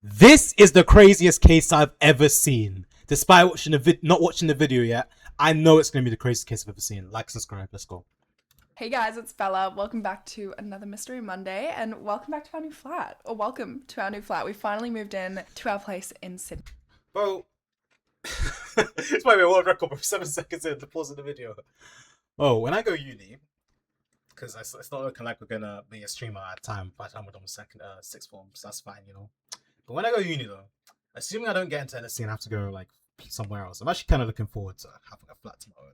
This is the craziest case I've ever seen. Despite not watching the video yet, I know it's going to be the craziest case I've ever seen. Like, subscribe, let's go. Hey guys, it's Bella. Welcome back to another Mystery Monday and welcome back to our new flat. Or welcome to our new flat. We finally moved in to our place in Sydney. Bro, this might be a world record, but 7 seconds in to pause in the video. Oh, when I go uni, because it's not looking like we're going to be a streamer at time by the time we're done with sixth form, so that's fine, you know. But when I go uni though, assuming I don't get into NSC and have to go like somewhere else, I'm actually kind of looking forward to having a flat to my own.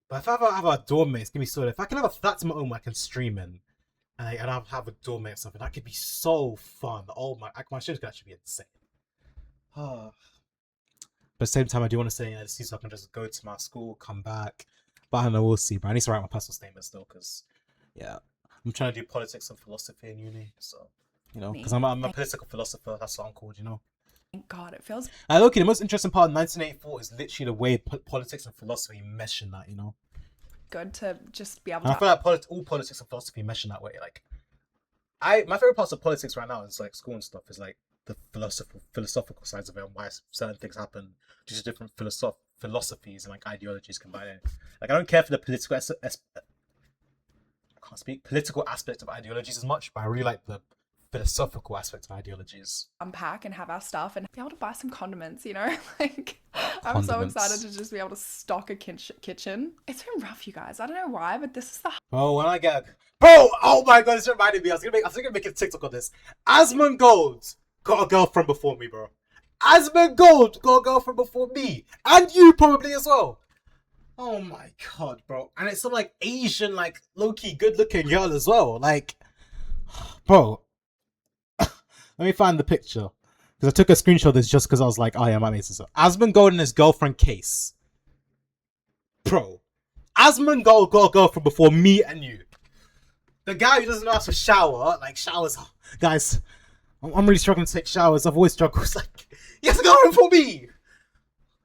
But if I ever have a dorm mate, it's gonna be so. If I can have a flat to my own where I can stream in, and I have a dorm mate or something, that could be so fun. Oh my streams could actually be insane. But at the same time, I do want to say NSC so I can just go to my school, come back. But I don't know, we'll see. But I need to write my personal statement still, because yeah, I'm trying to do politics and philosophy in uni, so. You know, because I'm a political philosopher. That's what I'm called, you know. Thank God, it feels... Look, the most interesting part of 1984 is literally the way politics and philosophy mesh in that, you know. good to just be able And to... I feel like all politics and philosophy mesh in that way. Like, my favorite parts of politics right now is like school and stuff. Is like the philosophical sides of it and why certain things happen due to different philosophies and like ideologies combined. Like, I don't care for the political political aspect of ideologies as much, but I really like the philosophical aspect of ideologies. unpack and have our stuff and be able to buy some condiments, you know? Like, I'm so excited to just be able to stock a kitchen. It's been rough, you guys. I don't know why, but this is the... Bro, when I get... Bro, oh my god, this reminded me. I was gonna make a TikTok on this. Asmongold got a girlfriend before me, bro. Asmongold got a girlfriend before me. And you probably as well. Oh my god, bro. And it's some like Asian, like low-key good-looking girl as well. Like, bro. Let me find the picture. Because I took a screenshot of this just because I was like, oh yeah, I might make this up. Asmongold and his girlfriend Case. Bro. Asmongold got a girlfriend before me and you. The guy who doesn't know how to shower, like showers. Guys, I'm really struggling to take showers. I've always struggled. It's like, he has a girlfriend for me.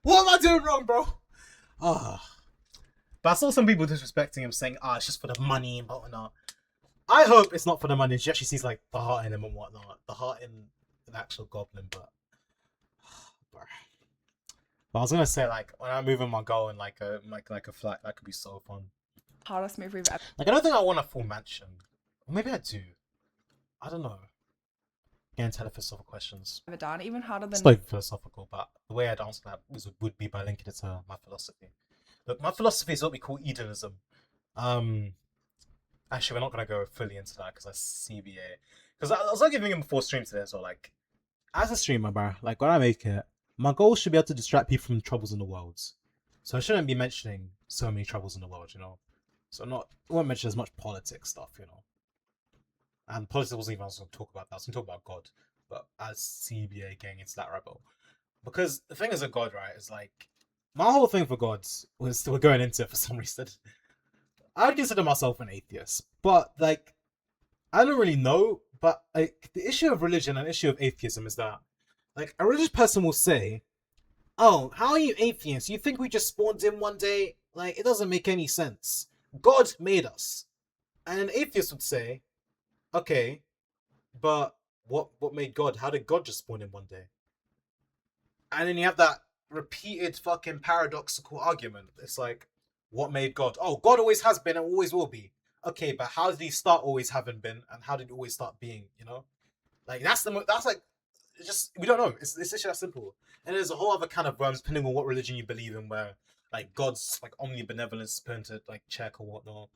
What am I doing wrong, bro? But I saw some people disrespecting him, saying, it's just for the money and whatnot. I hope it's not for the money. She actually sees like the heart in him and whatnot. The heart in the actual goblin, but I was gonna say, like, when I move in my girl in like a flat, that could be so fun. hardest move we've ever... Like, I don't think I want a full mansion. Or maybe I do. I don't know. Get into the philosophical questions. done. Even harder than... It's not even philosophical, but the way I'd answer that would be by linking it to my philosophy. Look, my philosophy is what we call Edenism. Actually, we're not going to go fully into that because that's CBA. Because I was like giving him before stream today, so like, as a streamer, bro, like when I make it, my goal should be able to distract people from troubles in the world. So I shouldn't be mentioning so many troubles in the world, you know? So I won't mention as much politics stuff, you know? And politics wasn't even I was going to talk about that. I was going to talk about God. But as CBA getting into that rebel. Because the thing is with God, right, is like, my whole thing for God was, we're going into it for some reason. I would consider myself an atheist, but like, I don't really know. But like, the issue of religion and the issue of atheism is that, like, a religious person will say, "Oh, how are you atheist? You think we just spawned in one day? Like, it doesn't make any sense. God made us." And an atheist would say, "Okay, but what made God? How did God just spawn in one day?" And then you have that repeated fucking paradoxical argument. It's like, what made God? Oh, God always has been and always will be. Okay, but how did he start always having been and how did he always start being, you know? Like, that's like, it's just, we don't know. It's just that simple. And there's a whole other kind of realms depending on what religion you believe in where, like, God's, like, omnibenevolence is put into, like, check or whatnot.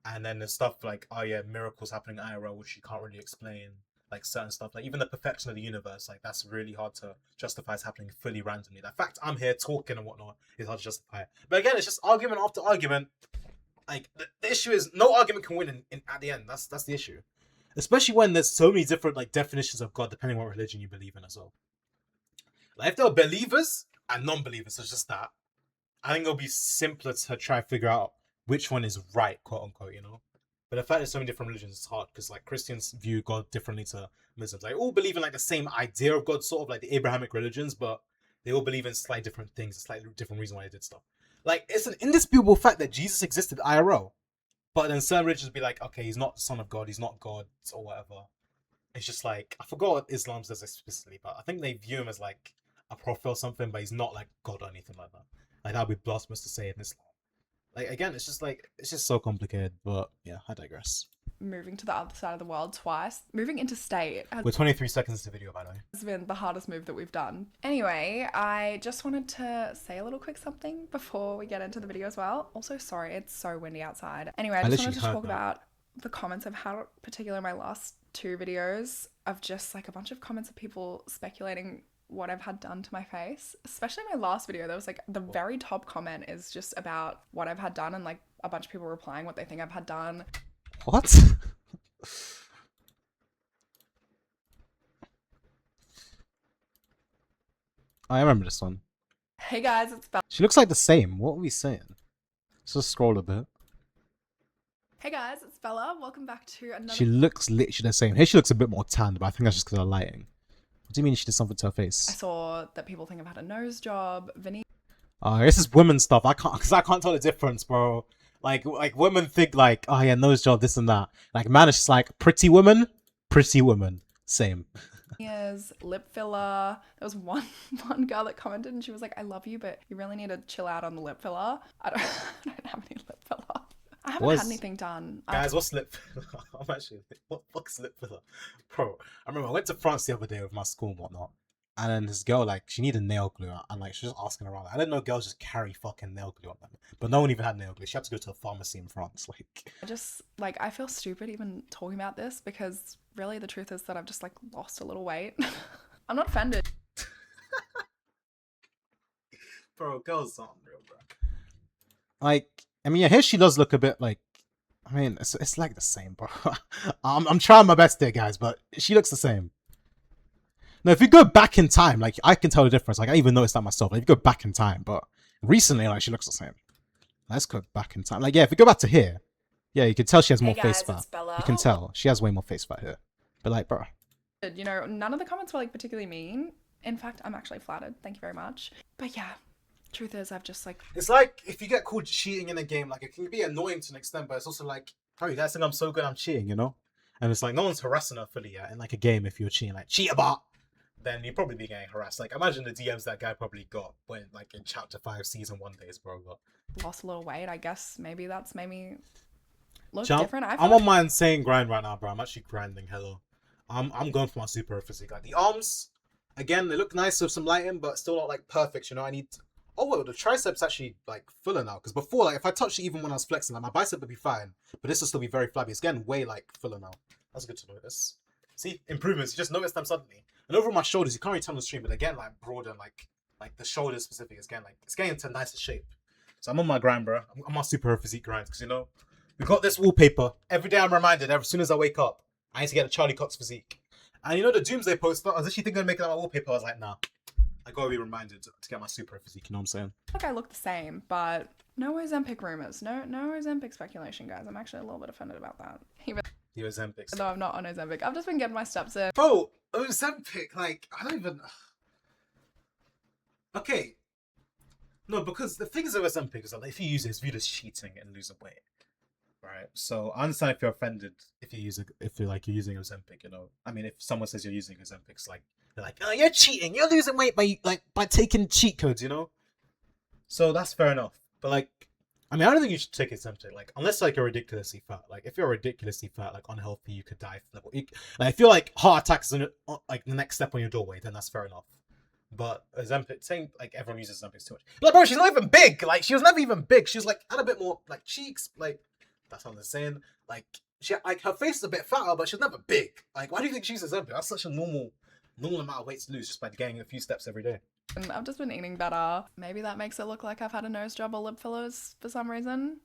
And then there's stuff like, oh yeah, miracles happening IRL, which you can't really explain. Like, certain stuff, like, even the perfection of the universe, like, that's really hard to justify as happening fully randomly. The fact I'm here talking and whatnot is hard to justify. But again, it's just argument after argument. Like, the issue is no argument can win in at the end. That's the issue. Especially when there's so many different, like, definitions of God depending on what religion you believe in as well. Like, if there were believers and non-believers, it's just that, I think it'll be simpler to try to figure out which one is right, quote unquote, you know? But the fact there's so many different religions, it's hard because, like, Christians view God differently to Muslims. They all believe in, like, the same idea of God, sort of like the Abrahamic religions, but they all believe in slightly different things, a slightly different reason why they did stuff. Like, it's an indisputable fact that Jesus existed IRL. But then certain religions be like, okay, he's not the son of God, he's not God, or whatever. it's just like, I forgot what Islam says explicitly, but I think they view him as like a prophet or something, but he's not like God or anything like that. Like that would be blasphemous to say in Islam. Like again, it's just like, it's just so complicated. But yeah, I digress. Moving to the other side of the world twice. Moving interstate We're 23 seconds into the video, by the way. has been the hardest move that we've done. Anyway, I just wanted to say a little quick something before we get into the video as well. Also, sorry, it's so windy outside. Anyway, I just wanted to talk about the comments I've had, particularly my last 2 videos, of just like a bunch of comments of people speculating what I've had done to my face. Especially my last video, there was like the very top comment is just about what I've had done, and like a bunch of people replying what they think I've had done. What? I remember this one. Hey guys, it's Bella. She looks like the same. What are we saying? Let's just scroll a bit. Hey guys, it's Bella. Welcome back to another. She looks literally the same. Here she looks a bit more tanned, but I think that's just because of lighting. What do you mean she did something to her I face? saw that people think I've had a nose job. Vinny. This is women stuff. I can't tell the difference, bro. Like women think like, oh yeah, nose job, this and that. Like man, it's just like pretty woman, same. Ears, lip filler. There was one girl that commented and she was like, I love you, but you really need to chill out on the lip filler. I don't have any lip filler. I haven't had anything done. Guys, what's lip filler? I'm actually, what fuck's lip filler? Bro, I remember I went to France the other day with my school and whatnot. And then this girl, like, she needed nail glue. And, like, she was just asking around. I didn't know girls just carry fucking nail glue on them. But no one even had nail glue. She had to go to a pharmacy in France. Like, I feel stupid even talking about this because really the truth is that I've just, like, lost a little weight. I'm not offended. Bro, girls aren't real, bro. Like, I mean, yeah, here she does look a bit like, I mean, it's like the same, bro. I'm trying my best there, guys, but she looks the same. No, if you go back in time, like, I can tell the difference. Like, I even noticed that myself. Like, if you go back in time, but recently, like, she looks the same. Let's go back in time. Like, yeah, if you go back to here, yeah, you can tell she has more face fat. You can tell. She has way more face fat here. But, like, bro. You know, none of the comments were, like, particularly mean. In fact, I'm actually flattered. Thank you very much. But, yeah, truth is, I've just, like... It's like, if you get caught cheating in a game, like, it can be annoying to an extent, but it's also like, oh, you guys think I'm so good I'm cheating, you know? And it's like, no one's harassing her fully yet in, like, a game if you're cheating. Like, cheat about! Then you'd probably be getting harassed. Like, imagine the DMs that guy probably got when, like, in Chapter 5, Season 1 days, bro. Lost a little weight, I guess. Maybe that's made me look Jump. different. I'm on my insane grind right now, bro. I'm actually grinding. Hello. I'm going for my super physique. Like, the arms, again, they look nice with some lighting, but still not, like, perfect, you know? I need... Oh, well, the triceps actually, like, fuller now. Because before, like, if I touched it even when I was flexing, like, my bicep would be fine. But this will still be very flabby. It's getting way, like, fuller now. That's good to notice. See, improvements. You just notice them suddenly. And over my shoulders, you can't really tell on the stream, but again, like, broader, like the shoulders specific is getting, like, it's getting into nicer shape. So I'm on my grind, bro. I'm on my super physique grind, because, you know, we got this wallpaper. Every day I'm reminded, as soon as I wake up, I need to get a Charlie Cox physique. And, you know, the Doomsday poster, I was actually thinking of making that my wallpaper. I was like, nah, I gotta be reminded to get my super physique, you know what I'm saying? Like, I look the same, but no Ozempic rumors. No Ozempic speculation, guys. I'm actually a little bit offended about that. The Ozempic. No, I'm not on Ozempic. I've just been getting my steps in. Bro, Ozempic, like, I don't even... Okay. No, because the thing is with Ozempic is that if you use it, it's viewed as cheating and losing weight. Right? So I understand if you're offended if you're using Ozempic, you know. I mean, if someone says you're using Ozempic, it's like, they're like, oh, you're cheating. You're losing weight by taking cheat codes, you know? So that's fair enough. But, like, I mean, I don't think you should take Ozempic, like, unless, like, you're ridiculously fat. Like, if you're ridiculously fat, like, unhealthy, you could die. Like, if you're, like, heart attacks is like the next step on your doorway, then that's fair enough. But Ozempic, saying, like, everyone uses Ozempic too much. But, like, bro, she's not even big. Like, she was never even big. She was, like, had a bit more, like, cheeks. Like, that's what I'm saying. Like, her face is a bit fatter, but she's never big. Like, why do you think she's Ozempic? That's such a normal amount of weight to lose just by getting a few steps every day. And I've just been eating better. Maybe that makes it look like I've had a nose job or lip fillers for some reason.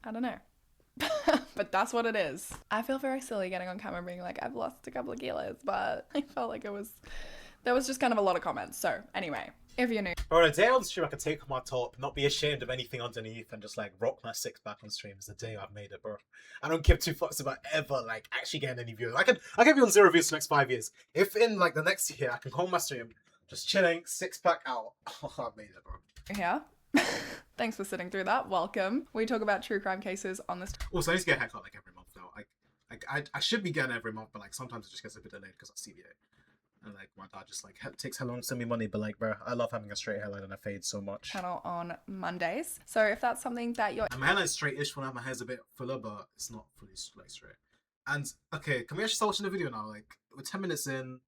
I don't know. But that's what it is. I feel very silly getting on camera being like, I've lost a couple of kilos, but I felt like there was just kind of a lot of comments. So anyway, if you're new. Bro, a day on stream I can take off my top, not be ashamed of anything underneath, and just like rock my six pack on stream. It's the day I've made it, bro. I don't give two fucks about ever like actually getting any views. I can be on 0 views for the next 5 years. If in like the next year I can call my stream, just chilling, six pack out. Oh, I've made it, bro. Yeah. Thanks for sitting through that. Welcome. We talk about true crime cases on this. Also, I need to get a haircut like every month now. I Like I should be getting it every month, but like sometimes it just gets a bit delayed because of CBA. And like my dad just like takes how long to send me money, but like bro, I love having a straight hairline and a fade so much. Channel on Mondays. So if that's something that you're... And my hairline's straight-ish when my hair's a bit fuller, but it's not fully like straight. And okay, can we actually start watching the video now? Like we're 10 minutes in.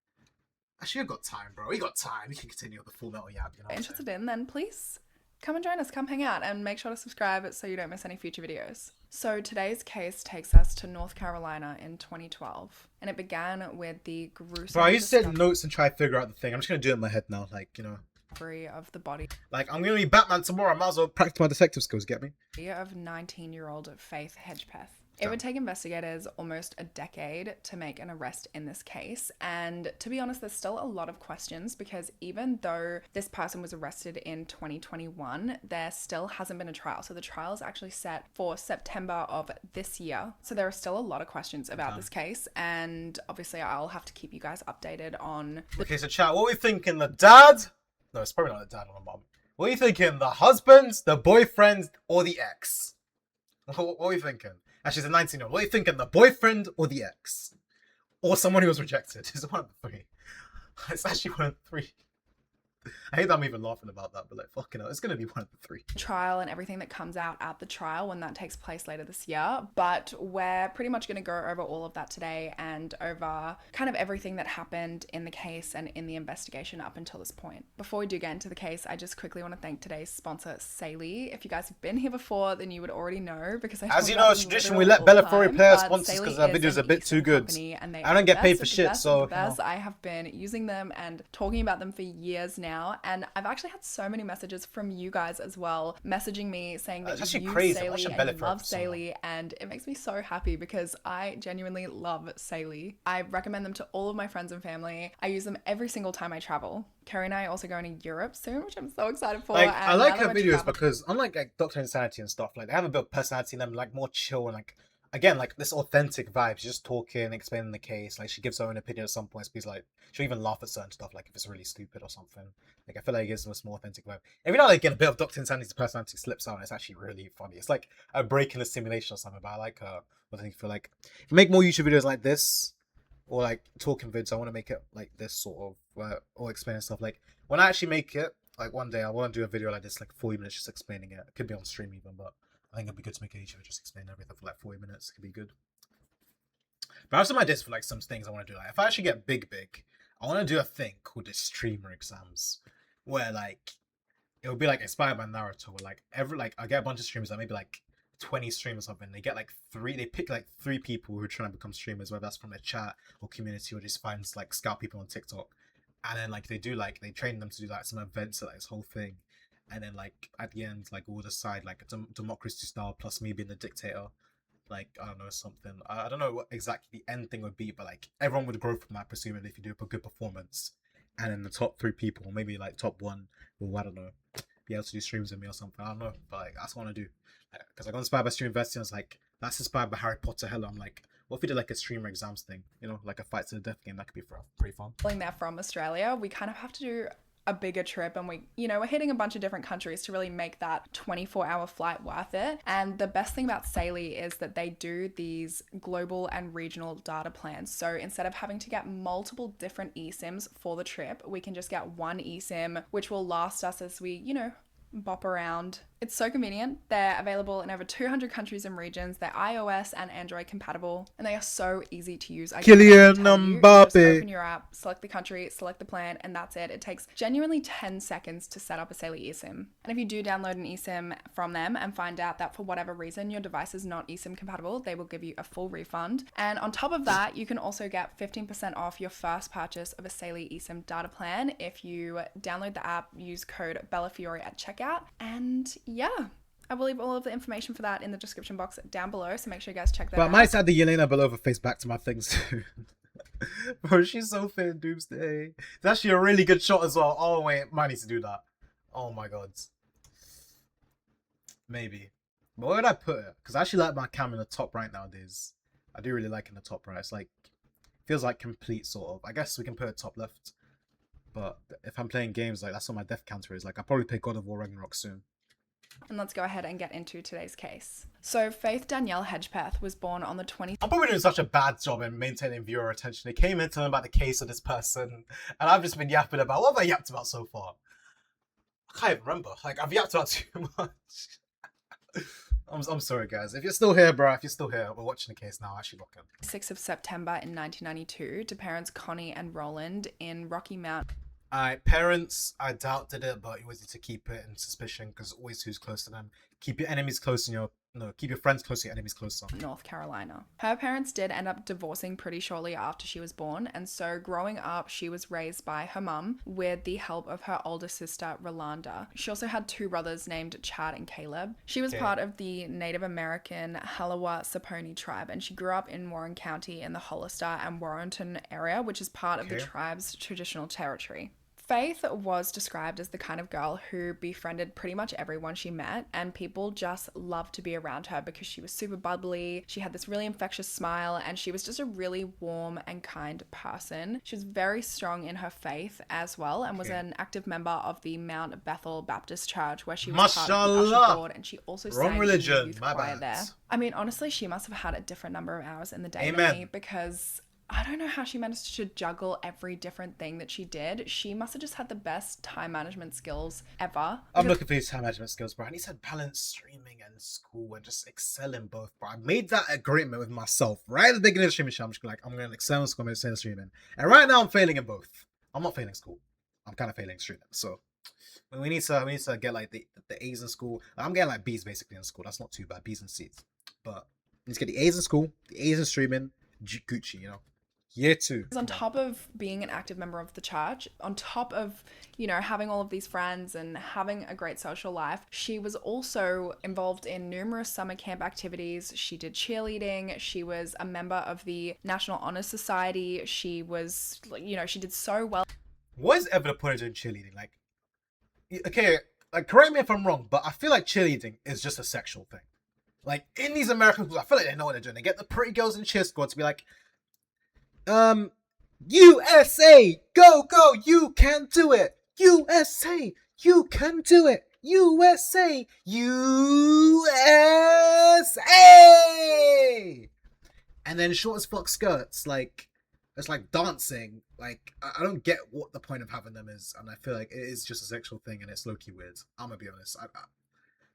Actually, we got time, bro. We got time. We can continue with the Full Metal Yab. You know interested in, then please come and join us. Come hang out and make sure to subscribe so you don't miss any future videos. So today's case takes us to North Carolina in 2012, and it began with the gruesome... Bro, I used to take notes and try to figure out the thing. I'm just gonna do it in my head now, like, you know. Of the body. Like, I'm gonna be Batman tomorrow. I might as well practice my detective skills, get me? Of 19-year-old Faith Hedgepeth. It would take investigators almost a decade to make an arrest in this case. And to be honest, there's still a lot of questions because even though this person was arrested in 2021, there still hasn't been a trial. So the trial is actually set for September of this year. So there are still a lot of questions about this case. And obviously I'll have to keep you guys updated on... Okay, so chat, what are we thinking? The dad? No, it's probably not the dad or the mom. What are you thinking? The husband, the boyfriend, or the ex? What are we thinking? Actually, it's a 19-year-old. What are you thinking? The boyfriend or the ex? Or someone who was rejected? It's one of the three. It's actually one of the three. I hate that I'm even laughing about that, but like, fucking hell, it's going to be one of the three. Trial and everything that comes out at the trial when that takes place later this year. But we're pretty much going to go over all of that today and over kind of everything that happened in the case and in the investigation up until this point. Before we do get into the case, I just quickly want to thank today's sponsor, Saily. If you guys have been here before, then you would already know because as you know, it's tradition we let Bella Furry play our sponsors because our videos are a bit too good. I don't get paid for shit, so I have been using them and talking about them for years now. And I've actually had so many messages from you guys as well, messaging me saying that you use Saily and you love Saily, and it makes me so happy because I genuinely love Saily. I recommend them to all of my friends and family. I use them every single time I travel. Kerry and I are also going to Europe soon, which I'm so excited for. Like, I like her videos because unlike like Dr. Insanity and stuff, like they have a bit of personality in them, like more chill and like again, like this authentic vibe. She's just talking, explaining the case. Like she gives her own opinion at some points. Because like she'll even laugh at certain stuff, like if it's really stupid or something. Like I feel like it gives them a more authentic vibe. Every now and again, a bit of Dr. Insanity's personality slips out. And it's actually really funny. It's like a break in the simulation or something. But I like her. What do you feel like? If you make more YouTube videos like this, or like talking vids, I want to make it like this sort of, or explaining stuff. Like when I actually make it, like one day I want to do a video like this, like 40 minutes just explaining it. It could be on stream even, but I think it'd be good to make a YouTube just explain everything for like 40 minutes. It could be good. But I have some ideas for like some things I want to do. Like if I actually get big, I want to do a thing called the streamer exams, where like it would be like inspired by Naruto, where like I get a bunch of streamers, like maybe like 20 streamers or something. They pick like 3 people who are trying to become streamers, whether that's from a chat or community or just finds like scout people on TikTok, and then like they train them to do like some events, like this whole thing. And then like at the end, like we'll decide like a democracy style plus me being the dictator. Like I don't know, something. I don't know what exactly the end thing would be, but like everyone would grow from that, presumably if you do a good performance. And then the top 3 people, or maybe like top 1, will I don't know, be able to do streams with me or something. I don't know, but like that's what I want to do. Because I got inspired by Stream University, and I was like, that's inspired by Harry Potter. Hella, I'm like, what if we did like a streamer exams thing? You know, like a fight to the death game. That could be pretty fun. They're from Australia, we kind of have to do a bigger trip, and we're hitting a bunch of different countries to really make that 24-hour flight worth it. And the best thing about Saily is that they do these global and regional data plans. So instead of having to get multiple different eSIMs for the trip, we can just get one eSIM, which will last us as we, bop around. It's so convenient. They're available in over 200 countries and regions. They're iOS and Android compatible, and they are so easy to use. Kylian Mbappe. Just open your app, select the country, select the plan, and that's it. It takes genuinely 10 seconds to set up a Saily eSIM. And if you do download an eSIM from them and find out that for whatever reason your device is not eSIM compatible, they will give you a full refund. And on top of that, you can also get 15% off your first purchase of a Saily eSIM data plan if you download the app, use code BellaFiore at checkout, and yeah, I will leave all of the information for that in the description box down below, so make sure you guys check that out. But I might add the Yelena Belova face back to my things too. Bro, she's so fit in Doomsday. It's actually a really good shot as well. Oh wait, might need to do that. Oh my god. Maybe. But where would I put it? Because I actually like my cam in the top right nowadays. I do really like in the top right. It's like, feels like complete sort of. I guess we can put it top left. But if I'm playing games, like that's what my death counter is. Like I'll probably play God of War Ragnarok soon. And let's go ahead and get into today's case. So Faith Danielle Hedgepeth was born on the 20th. I'm probably doing such a bad job in maintaining viewer attention. They came in to learn about the case of this person, and I've just been yapping about, what have I yapped about so far? I can't even remember. Like, I've yapped about too much. I'm sorry, guys. If you're still here, bro, if you're still here, we're watching the case now. Actually, rocking. 6th of September in 1992 to parents Connie and Roland in Rocky Mount. Parents, I doubt did it, but it was to keep it in suspicion because always who's close to them. Keep your enemies close and keep your friends close, your enemies closer. North Carolina. Her parents did end up divorcing pretty shortly after she was born, and so growing up, she was raised by her mum with the help of her older sister, Rolanda. She also had 2 brothers named Chad and Caleb. She was part of the Native American Halawa Saponi tribe, and she grew up in Warren County in the Hollister and Warrenton area, which is part of the tribe's traditional territory. Faith was described as the kind of girl who befriended pretty much everyone she met, and people just loved to be around her because she was super bubbly, she had this really infectious smile, and she was just a really warm and kind person. She was very strong in her faith as well, and was an active member of the Mount Bethel Baptist Church, where she was part of the usher board, and she also sang in the youth choir there. I mean, honestly, she must have had a different number of hours in the day than me, because I don't know how she managed to juggle every different thing that she did. She must have just had the best time management skills ever. I'm looking for these time management skills, bro. I need to balance streaming and school and just excel in both, bro. I made that agreement with myself right at the beginning of the streaming show. I'm just like, I'm going to excel in school, I'm going to excel in streaming. And right now I'm failing in both. I'm not failing school. I'm kind of failing streaming. So we need to get like the A's in school. I'm getting like B's basically in school. That's not too bad. B's and C's. But we need to get the A's in school, the A's in streaming, Gucci, you know. Year 2. On top of being an active member of the church, on top of, having all of these friends and having a great social life, she was also involved in numerous summer camp activities. She did cheerleading. She was a member of the National Honor Society. She was, she did so well. What is ever the point of doing cheerleading? Like, okay, like, correct me if I'm wrong, but I feel like cheerleading is just a sexual thing. Like, in these American schools, I feel like they know what they're doing. They get the pretty girls in the cheer squad to be like, USA, go, go, you can do it. USA, you can do it. USA, USA. And then short as fuck skirts, like, it's like dancing. Like, I don't get what the point of having them is, and I feel like it is just a sexual thing, and it's low-key weird. I'm gonna be honest.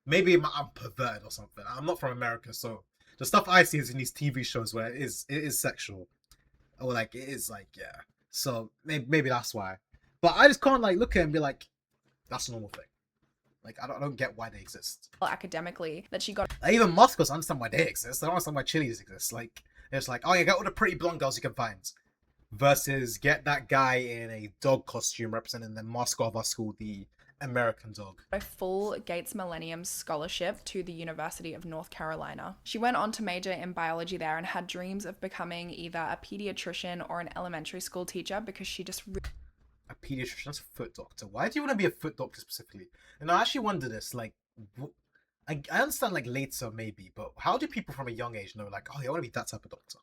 Maybe I'm perverted or something. I'm not from America, so the stuff I see is in these TV shows where it is sexual. Or like it is like, yeah. So maybe that's why. But I just can't like look at it and be like, that's a normal thing. Like I don't get why they exist. Academically, that she got. Like, even Moscows understand why they exist. They don't understand why cheerleaders exist. Like it's like, oh, you get all the pretty blonde girls you can find. Versus get that guy in a dog costume representing the mascot of our school, the American dog. A full Gates Millennium Scholarship to the University of North Carolina. She went on to major in biology there and had dreams of becoming either a pediatrician or an elementary school teacher because she just... A pediatrician? That's a foot doctor. Why do you want to be a foot doctor specifically? And I actually wonder this, like... I understand like later maybe, but how do people from a young age know like, oh, I want to be that type of doctor?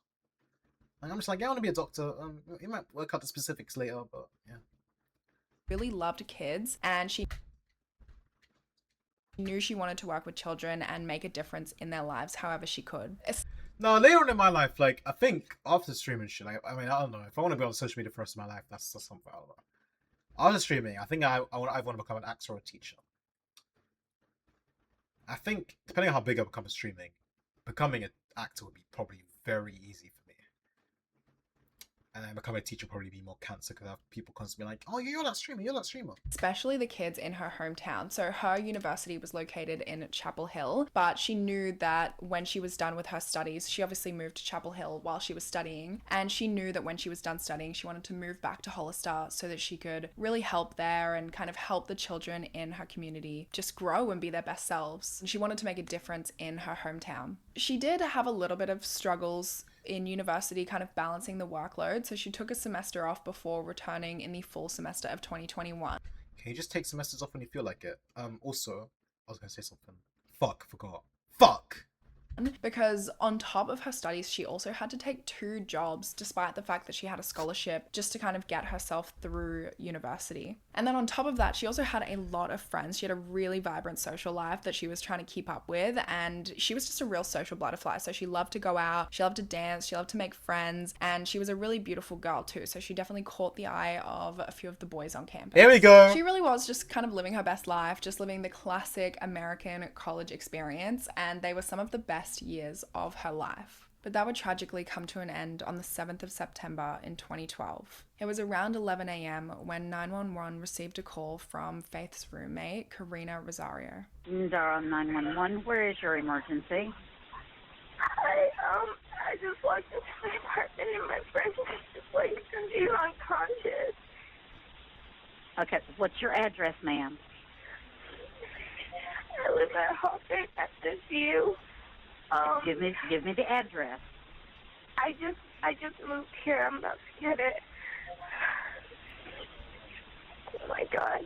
Like, I'm just like, yeah, I want to be a doctor. You might work out the specifics later, but yeah. Really loved kids, and she knew she wanted to work with children and make a difference in their lives however she could. No, later on in my life, like I think after streaming shit, like, I mean, I don't know, if I want to be on social media for the rest of my life, that's something I don't know. After streaming, I think I want to become an actor or a teacher. I think depending on how big I become at streaming, becoming an actor would be probably very easy for me. And then becoming a teacher would probably be more cancer because I have people constantly like, oh, you're that streamer, you're that streamer. Especially the kids in her hometown. So her university was located in Chapel Hill, but she knew that when she was done with her studies, she obviously moved to Chapel Hill while she was studying. And she knew that when she was done studying, she wanted to move back to Hollister so that she could really help there and kind of help the children in her community just grow and be their best selves. And she wanted to make a difference in her hometown. She did have a little bit of struggles in university, kind of balancing the workload. So she took a semester off before returning in the full semester of 2021. Can you just take semesters off when you feel like it? Also, I was going to say something. Fuck, forgot. Fuck! because on top of her studies, she also had to take 2 jobs despite the fact that she had a scholarship just to kind of get herself through university. And then on top of that, she also had a lot of friends. She had a really vibrant social life that she was trying to keep up with, and she was just a real social butterfly. So she loved to go out, she loved to dance, she loved to make friends, and she was a really beautiful girl too. So she definitely caught the eye of a few of the boys on campus. Here we go. She really was just kind of living her best life, just living the classic American college experience, and they were some of the best years of her life. But that would tragically come to an end on the 7th of September in 2012. It was around 11 a.m. when 911 received a call from Faith's roommate, Karina Rosario. Dial 911, where is your emergency? I just walked into my apartment and my friend just like being unconscious. Okay, what's your address, ma'am? I live at Hawthorne at the View. Give me the address. I just moved here. I'm about to get it. Oh my God.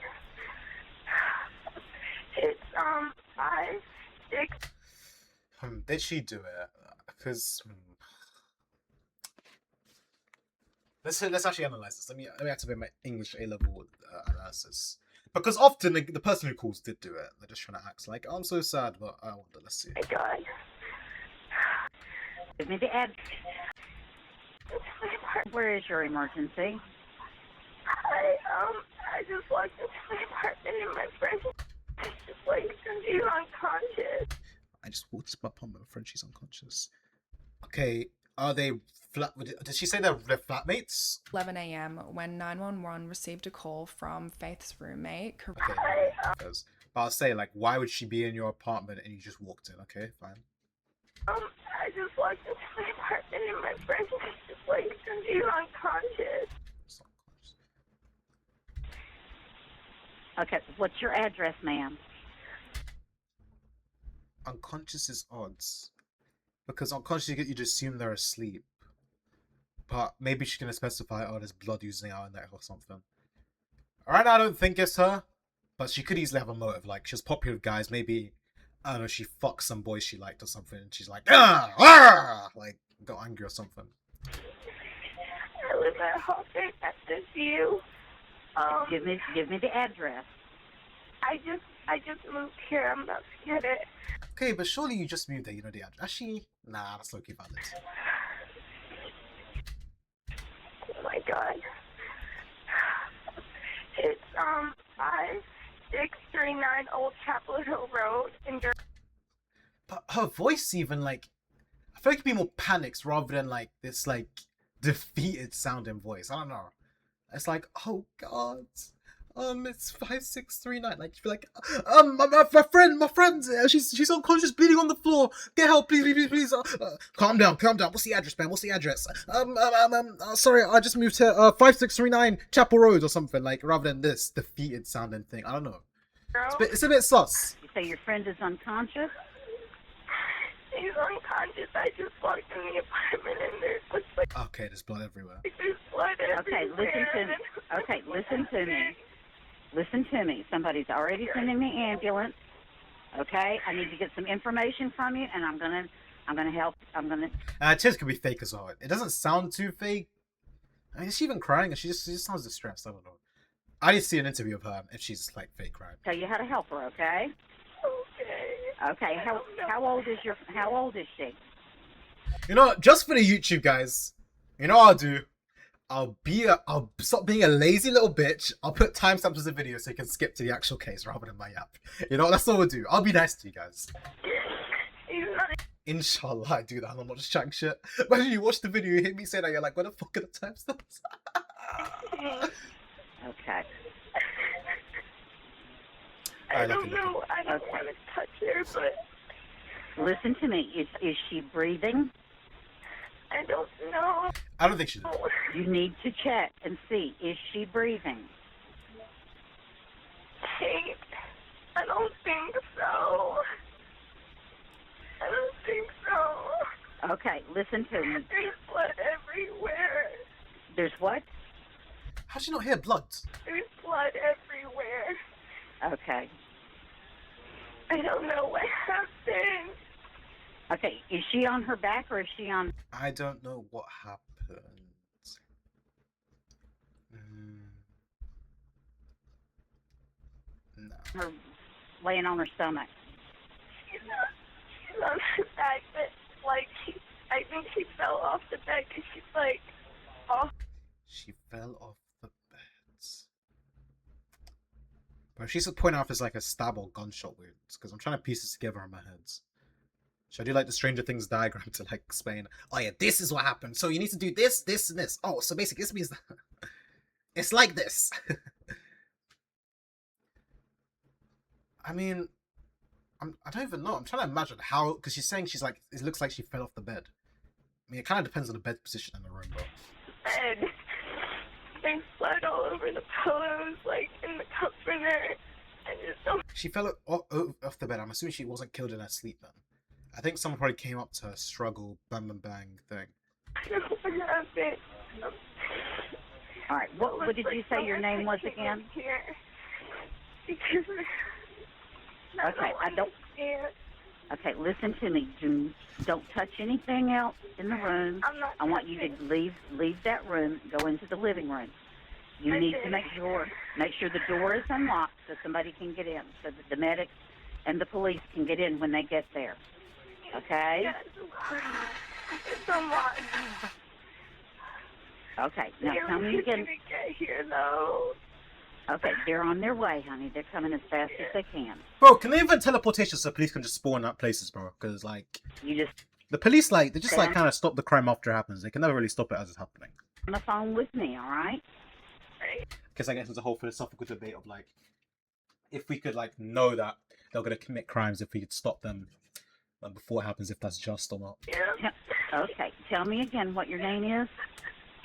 It's 5, 6. Did she do it? Because let's actually analyze this. Let me activate my English A-level analysis. Because often the person who calls did do it. They're just trying to act like, oh, I'm so sad, but I wonder. Let's see. Oh my God. Give me the address. Where is your emergency? I just walked into my apartment and my friend just like being unconscious. I just walked to my apartment, my friend, she's unconscious. Okay, are they flat? Did she say they're flatmates? 11 a.m. when 911 received a call from Faith's roommate. Okay, but I'll say, like, why would she be in your apartment and you just walked in? Okay, fine. I just walked into my apartment and my friend just like being unconscious. Okay, what's your address, ma'am? Unconscious is odds. Because unconscious, you just assume they're asleep. But maybe she's gonna specify, oh, there's blood oozing out in there or something. Alright, I don't think it's her. But she could easily have a motive. Like, she was popular with guys. Maybe, I don't know, she fucked some boys she liked or something. And she's like, like, got angry or something. I live at Hawthorne at the View. Give me the address. I just moved here. I'm about to get it. Okay, but surely you just moved there, you know the address. Actually, nah, that's low-key valid. Oh my God. It's 5639 Old Chapel Hill Road in Durham. But her voice even, like, I feel like it'd be more panicked rather than like this like defeated sounding voice. I don't know. It's like, oh God, it's 5639. Like, you'd be like, my friend, she's unconscious, bleeding on the floor. Get help, please. Calm down. What's the address, man? What's the address? Sorry, I just moved here. 5639 Chapel Road or something. Like, rather than this defeated sounding thing. I don't know. It's a bit sus. You say your friend is unconscious? He's unconscious. I just walked in the apartment and there's like Okay, there's blood everywhere. there's blood everywhere. Okay, listen to me. Somebody's already sending the ambulance. Okay, I need to get some information from you, and I'm gonna help. Tears could be fake as well. It doesn't sound too fake. I mean, is she even crying? She just sounds distressed. I don't know. I need to see an interview of her if she's like fake crying. Tell you how to help her. Okay. Okay. How old is she? You know, just for the YouTube guys, you know what I'll do? I'll stop being a lazy little bitch. I'll put timestamps of the video so you can skip to the actual case rather than my app. You know, that's all we'll do. I'll be nice to you guys. Inshallah, I do that and I'm not just chatting shit. Imagine you watch the video, you hear me say that, you're like, what the fuck are the timestamps? Okay. I don't know. I don't want to touch her, but listen to me. Is she breathing? I don't know. I don't think she does. You need to check and see. Is she breathing? Kate, I don't think so. I don't think so. Okay, listen to me. There's blood everywhere. There's what? How'd you not hear blood? There's blood everywhere. Okay. I don't know what happened. Okay, is she on her back or is she on I don't know what happened. Mm, no. her, laying on her stomach? She's on her back, but, like, I think she fell off the bed because she's, like, off. She fell off the beds. But she's pointing off as like a stab or gunshot wounds, because I'm trying to piece this together in my head. Should I do like the Stranger Things diagram to like explain? Oh yeah, this is what happened. So you need to do this, this, and this. Oh, so basically this means that it's like this. I mean, I don't even know. I'm trying to imagine how, because she's saying she's like, it looks like she fell off the bed. I mean, it kind of depends on the bed position in the room, but. Bed. There's blood all over the pillows, like, in the comforter. I just don't. She fell off the bed. I'm assuming she wasn't killed in her sleep then. I think someone probably came up to her, struggle, bang, bang, bang thing. I don't know what happened. All right, what did you say your name was again? Here. Because Okay, I don't. Okay, listen to me. Don't touch anything else in the room. I'm not I want you to leave that room. Go into the living room. You need to make sure the door is unlocked so somebody can get in, so that the medics and the police can get in when they get there. Okay? Yes, it's unlocked. Okay. Now tell me again. Get here though. Okay, they're on their way, honey. They're coming as fast as they can. Bro, can they invent teleportation so police can just spawn at places, bro? Because like You just the police, like they just like kind of stop the crime after it happens. They can never really stop it as it's happening. on the phone with me, all right? Because I guess there's a whole philosophical debate of like, if we could like know that they're gonna commit crimes, if we could stop them before it happens, if that's just or not. Yeah. Okay, tell me again what your name is.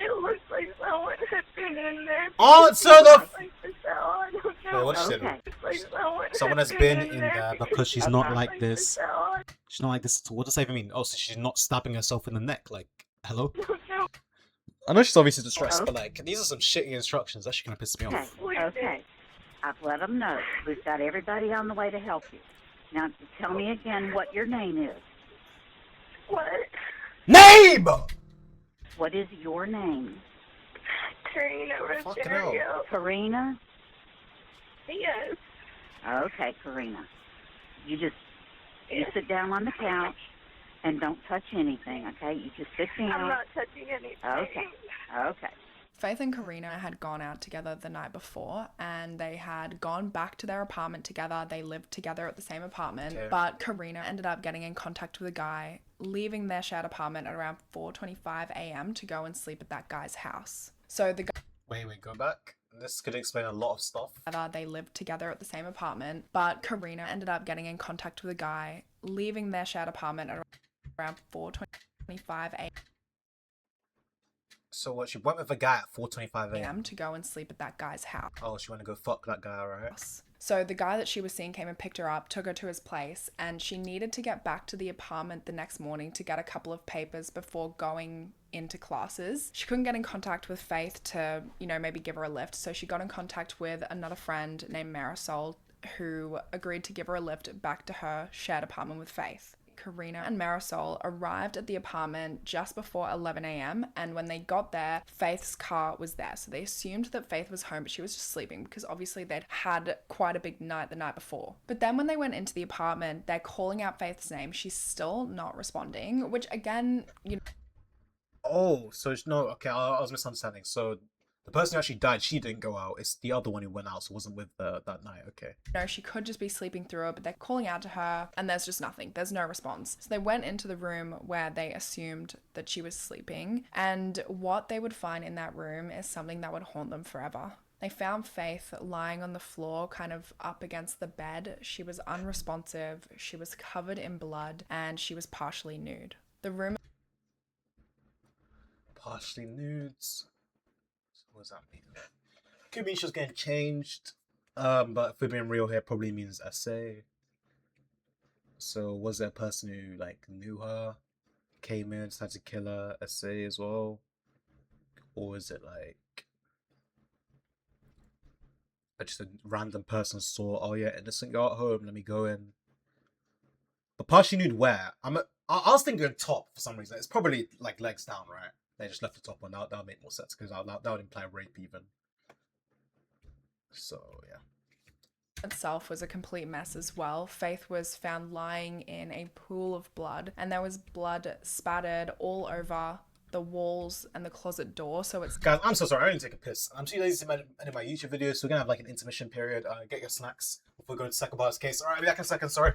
It looks like someone had been in there. Answer the. Like the cell. I don't know. Wait, what she Okay. It's like Someone has been in there because she's not like the this. cell. She's not like this. What does that even mean? Oh, so she's not stabbing herself in the neck. Like, hello? I don't know. I know she's obviously distressed, but like, these are some shitty instructions. That's gonna piss me Okay, off. okay. I've let them know. We've got everybody on the way to help you. Now, tell me again what your name is. What? Name! What is your name? Karina Fucking Rosario. Karina? Yes. Okay, Karina. You sit down on the couch and don't touch anything, okay? You just sit down. I'm not touching anything. Okay. Faith and Karina had gone out together the night before and they had gone back to their apartment together. They lived together at the same apartment, but Karina ended up getting in contact with a guy, leaving their shared apartment at around 4:25 a.m. to go and sleep at that guy's house. So the guy... Wait, go back. This could explain a lot of stuff. They lived together at the same apartment, but Karina ended up getting in contact with a guy, leaving their shared apartment at around 4:25 a.m. So what? She went with a guy at 4:25 a.m. to go and sleep at that guy's house. Oh, she went to go fuck that guy, right? So the guy that she was seeing came and picked her up, took her to his place, and she needed to get back to the apartment the next morning to get a couple of papers before going into classes. She couldn't get in contact with Faith to, maybe give her a lift, so she got in contact with another friend named Marisol who agreed to give her a lift back to her shared apartment with Faith. Karina and Marisol arrived at the apartment just before 11 a.m. and when they got there, Faith's car was there. So they assumed that Faith was home, but she was just sleeping because obviously they'd had quite a big night the night before. But then when they went into the apartment, they're calling out Faith's name. She's still not responding, which again, Oh, so no, okay, I was misunderstanding. So the person who actually died, she didn't go out. It's the other one who went out, so wasn't with that night. Okay. she could just be sleeping through it, but they're calling out to her and there's just nothing. There's no response. So they went into the room where they assumed that she was sleeping, and what they would find in that room is something that would haunt them forever. They found Faith lying on the floor, kind of up against the bed. She was unresponsive, she was covered in blood, and she was partially nude. The room... Partially nudes. What does that mean? Could mean she was getting changed. But if we're being real here, probably means essay. So was there a person who like knew her, came in, decided to kill her, essay as well? Or is it like just a random person saw, oh yeah, innocent girl at home, let me go in. But partially nude where? I was thinking top for some reason. It's probably like legs down, right? They just left the top one. That would make more sense because that would imply rape even. So yeah. Itself was a complete mess as well. Faith was found lying in a pool of blood, and there was blood spattered all over the walls and the closet door. So it's guys, I'm so sorry. I didn't take a piss. I'm too lazy to edit my YouTube videos, so we're gonna have like an intermission period. Get your snacks before we go into the second part of this case. All right, I'll be back in a second. Sorry.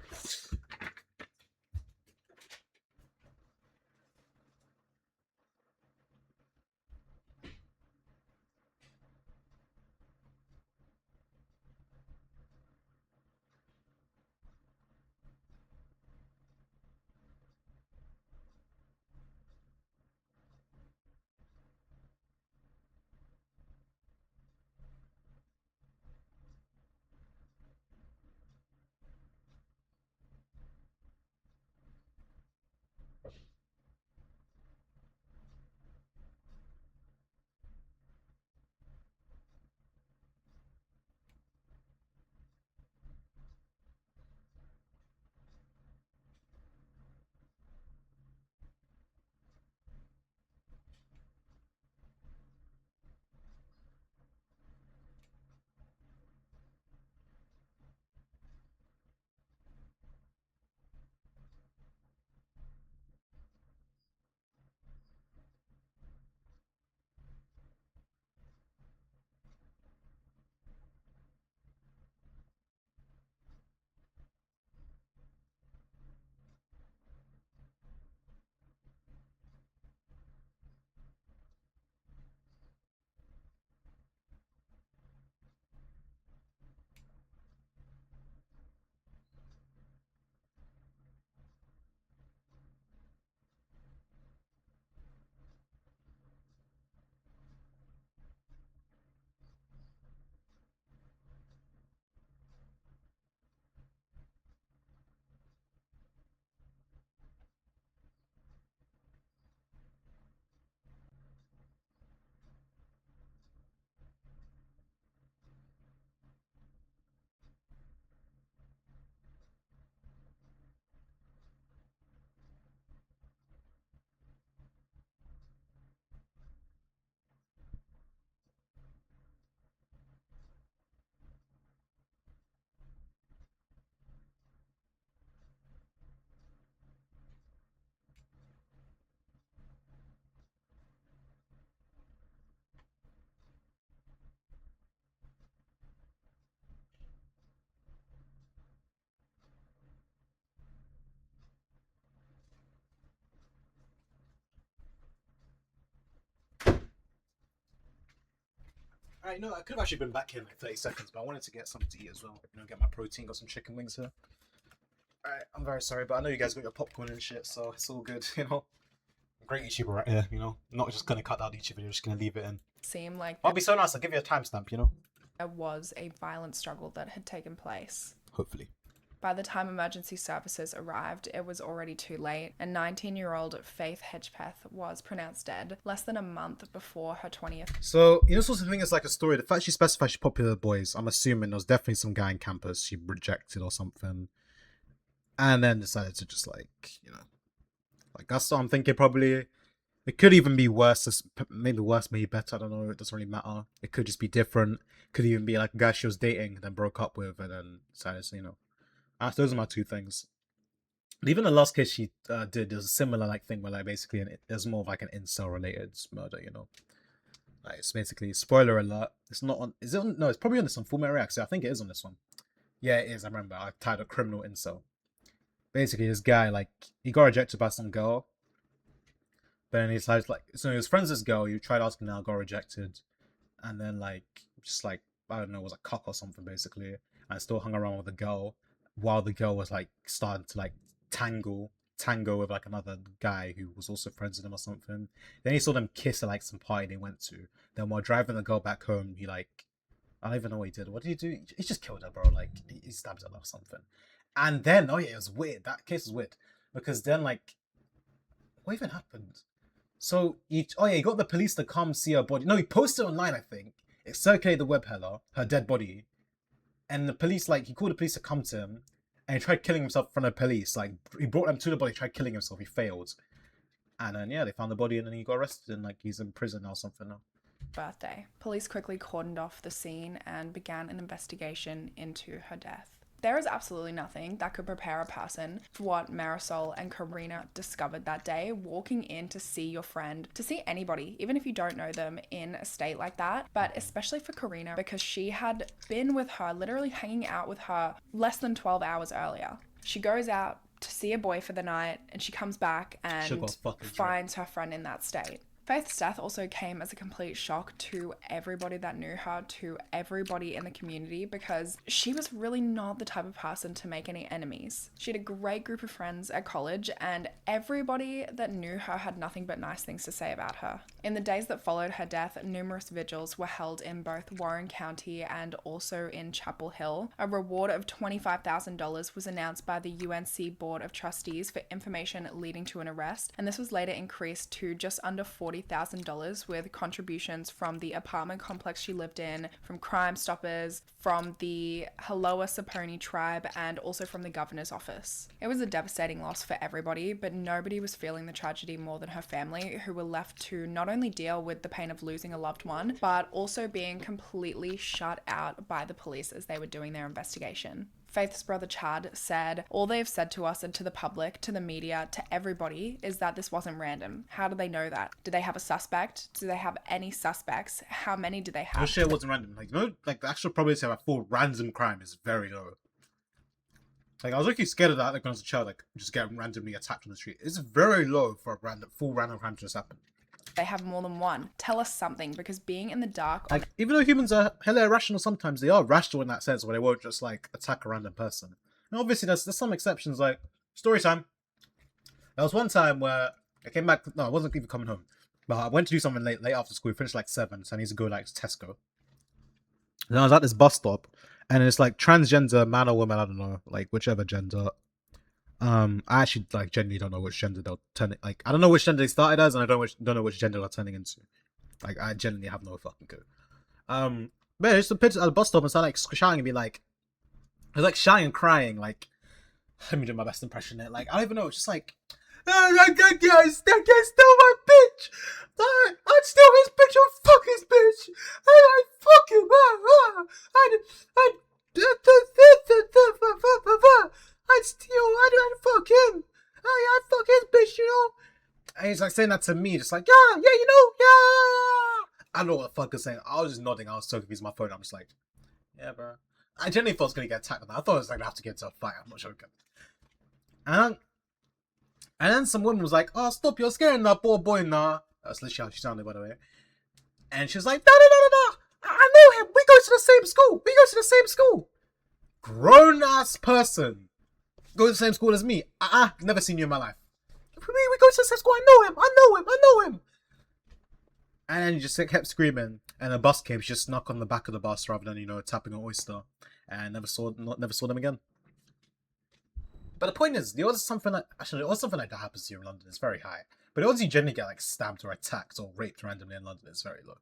Alright, no, I could have actually been back here in like 30 seconds, but I wanted to get something to eat as well. You know, get my protein, got some chicken wings here. Alright, I'm very sorry, but I know you guys got your popcorn and shit, so it's all good, you know. Great YouTuber right here, you know. Not just gonna cut out the YouTube video, just gonna leave it in. seemed like I'll be so nice, I'll give you a timestamp, you know. there was a violent struggle that had taken place. Hopefully. By the time emergency services arrived, it was already too late, and 19-year-old Faith Hedgepeth was pronounced dead less than a month before her 20th. So, you know, sort of thing is like a story. The fact she specified she's popular with boys, I'm assuming there was definitely some guy in campus she rejected or something. And then decided to just like, you know, like that's what I'm thinking probably. It could even be worse, maybe worse, maybe better, I don't know, it doesn't really matter. It could just be different. Could even be like a guy she was dating, then broke up with, and then decided to, you know. Those are my two things. And even the last case she did, there's a similar like thing where like basically there's more of like an incel related murder, you know. Like it's basically, spoiler alert, it's not on, is it on, no, it's probably on this one, Full Metal Reacts, I think it is on this one. Yeah, it is, I remember, I titled a criminal incel. Basically, this guy, like, he got rejected by some girl. But then he decided, like, so he was friends with this girl, he tried asking her, got rejected. And then, like, just like, I don't know, was a cock or something, basically. And still hung around with the girl while the girl was, like, starting to, like, tango with, like, another guy who was also friends with him or something. Then he saw them kiss at, like, some party they went to. Then while driving the girl back home, he, like, I don't even know what he did. What did he do? He just killed her, bro. Like, he stabbed her or something. And then, oh yeah, it was weird. That case was weird. Because then, like, what even happened? So, he got the police to come see her body. No, he posted online, I think. It circulated the web, her dead body. And the police, like, he called the police to come to him. and he tried killing himself in front of police. Like, he brought them to the body, tried killing himself, he failed. And then, yeah, they found the body and then he got arrested and, like, he's in prison or something now. Birthday. Police quickly cordoned off the scene and began an investigation into her death. There is absolutely nothing that could prepare a person for what Marisol and Karina discovered that day, walking in to see your friend, to see anybody, even if you don't know them, in a state like that. But especially for Karina, because she had been with her, literally hanging out with her less than 12 hours earlier. She goes out to see a boy for the night and she comes back and finds her friend in that state. Faith's death also came as a complete shock to everybody that knew her, to everybody in the community, because she was really not the type of person to make any enemies. She had a great group of friends at college, and everybody that knew her had nothing but nice things to say about her. In the days that followed her death, numerous vigils were held in both Warren County and also in Chapel Hill. A reward of $25,000 was announced by the UNC Board of Trustees for information leading to an arrest, and this was later increased to just under $40,000 with contributions from the apartment complex she lived in, from Crime Stoppers, from the Haloa Saponi tribe, and also from the governor's office. It was a devastating loss for everybody, but nobody was feeling the tragedy more than her family, who were left to not only deal with the pain of losing a loved one, but also being completely shut out by the police as they were doing their investigation. Faith's brother Chad said, "All they've said to us and to the public, to the media, to everybody is that this wasn't random. How do they know that? Do they have a suspect? Do they have any suspects? How many do they have?" No shit, it wasn't random. Like, no, like the actual probability of a random crime is very low. Like, I was actually scared of that, like when I was a child, like just getting randomly attacked on the street. It's very low for a full random crime to just happen. They have more than one. Tell us something, because being in the dark... Like, even though humans are hella irrational sometimes, they are rational in that sense where they won't just, like, attack a random person. And obviously, there's some exceptions, like, story time. There was one time where I came back... No, I wasn't even coming home. But I went to do something late after school. We finished, like, 7, so I need to go, like, to Tesco. And I was at this bus stop, and it's, like, transgender man or woman, I don't know, like, whichever gender... I actually like genuinely don't know which gender they'll turn it. Like, I don't know which gender they started as, and I don't know which gender they're turning into. Like, I genuinely have no fucking clue. But yeah, just a picture at the bus stop and started like shouting and be like, I was like shouting and crying. Like, let me do my best impression there. Like, I don't even know. It's just like, oh, that guy stole my bitch. I'd steal his bitch. I'll fuck his bitch. I fuck him. I'd steal, I'd fuck him. I'd fuck his bitch, you know? And he's like saying that to me, just like, yeah, you know, yeah. I don't know what the fuck he's saying. I was just nodding. I was so confused with my phone. I'm just like, yeah, bro. I genuinely thought I was going to get attacked on that. I thought I was like, going to have to get into a fight. I'm not joking. And then some woman was like, oh, stop, you're scaring that poor boy now. That's literally how she sounded, by the way. And she was like, no. I know him. We go to the same school. Grown-ass person. Go to the same school as me. Never seen you in my life. We go to the same school. I know him. And then he just kept screaming. And a bus came. She just snuck on the back of the bus rather than, you know, tapping an oyster. And never saw them again. But the point is, the odds something like that happens to you in London is very high. But the odds you generally get like stabbed or attacked or raped randomly in London is very low.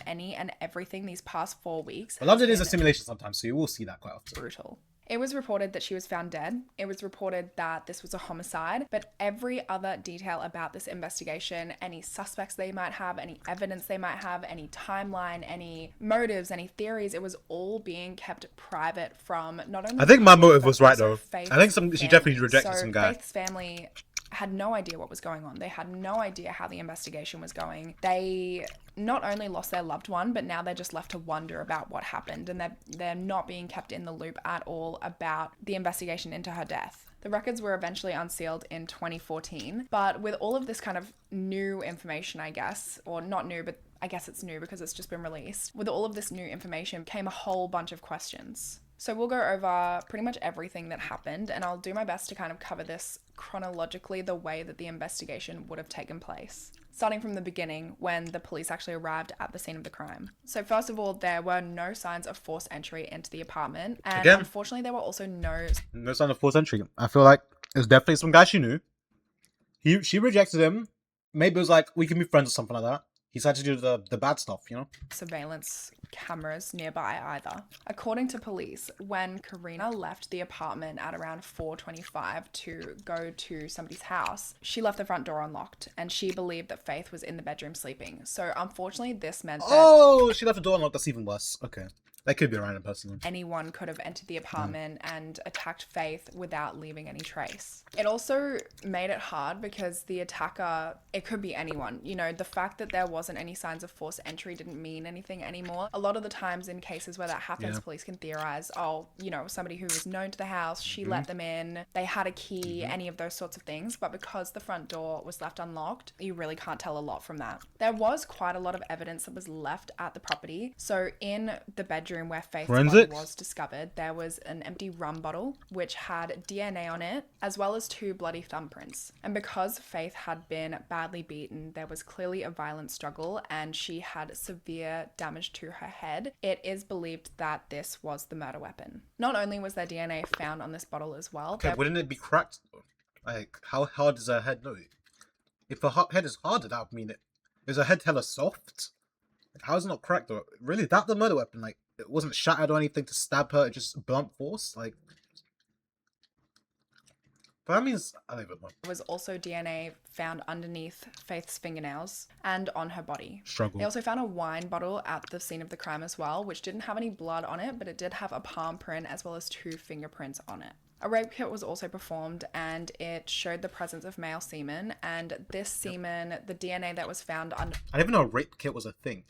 Any and everything these past 4 weeks. But London is a simulation sometimes, so you will see that quite often. Brutal. It was reported that she was found dead. It was reported that this was a homicide, but every other detail about this investigation, any suspects they might have, any evidence they might have, any timeline, any motives, any theories, it was all being kept private from not only... I think my motive was right though. I think she definitely rejected some guy. Faith's family had no idea what was going on. They had no idea how the investigation was going. They not only lost their loved one, but now they're just left to wonder about what happened, and they're not being kept in the loop at all about the investigation into her death. The records were eventually unsealed in 2014, but with all of this kind of new information, I guess, or not new, but I guess it's new because it's just been released. With all of this new information came a whole bunch of questions. So we'll go over pretty much everything that happened, and I'll do my best to kind of cover this chronologically the way that the investigation would have taken place. Starting from the beginning, when the police actually arrived at the scene of the crime. So first of all, there were no signs of forced entry into the apartment, and unfortunately there were also no sign of forced entry. I feel like it was definitely some guy she knew. She rejected him. Maybe it was like, we can be friends or something like that. He's had to do the bad stuff, you know? Surveillance cameras nearby either. According to police, when Karina left the apartment at around 4:25 to go to somebody's house, she left the front door unlocked and she believed that Faith was in the bedroom sleeping. So unfortunately, this meant that Oh, she left the door unlocked. That's even worse. Okay. That could be a random person. anyone could have entered the apartment and attacked Faith without leaving any trace. It also made it hard because the attacker, it could be anyone. You know, the fact that there wasn't any signs of forced entry didn't mean anything anymore. A lot of the times in cases where that happens, police can theorize, oh, you know, somebody who was known to the house, she let them in, they had a key, any of those sorts of things. But because the front door was left unlocked, you really can't tell a lot from that. There was quite a lot of evidence that was left at the property. So in the bedroom where Faith's body was discovered, there was an empty rum bottle which had DNA on it, as well as 2 bloody thumbprints. And because Faith had been badly beaten, there was clearly a violent struggle and she had severe damage to her head. It is believed that this was the murder weapon. Not only was there DNA found on this bottle as well. Okay, wouldn't it be cracked? Like, how hard is her head? No. If her head is harder, that would mean it. Is her head hella soft? How is it not cracked though? Really, that the murder weapon? Like, it wasn't shattered or anything to stab her, just blunt force? Like, but that means, I don't even know. There was also DNA found underneath Faith's fingernails and on her body. Struggle. They also found a wine bottle at the scene of the crime as well, which didn't have any blood on it, but it did have a palm print as well as 2 fingerprints on it. A rape kit was also performed and it showed the presence of male semen, and this semen, the DNA that was found under... I didn't even know a rape kit was a thing.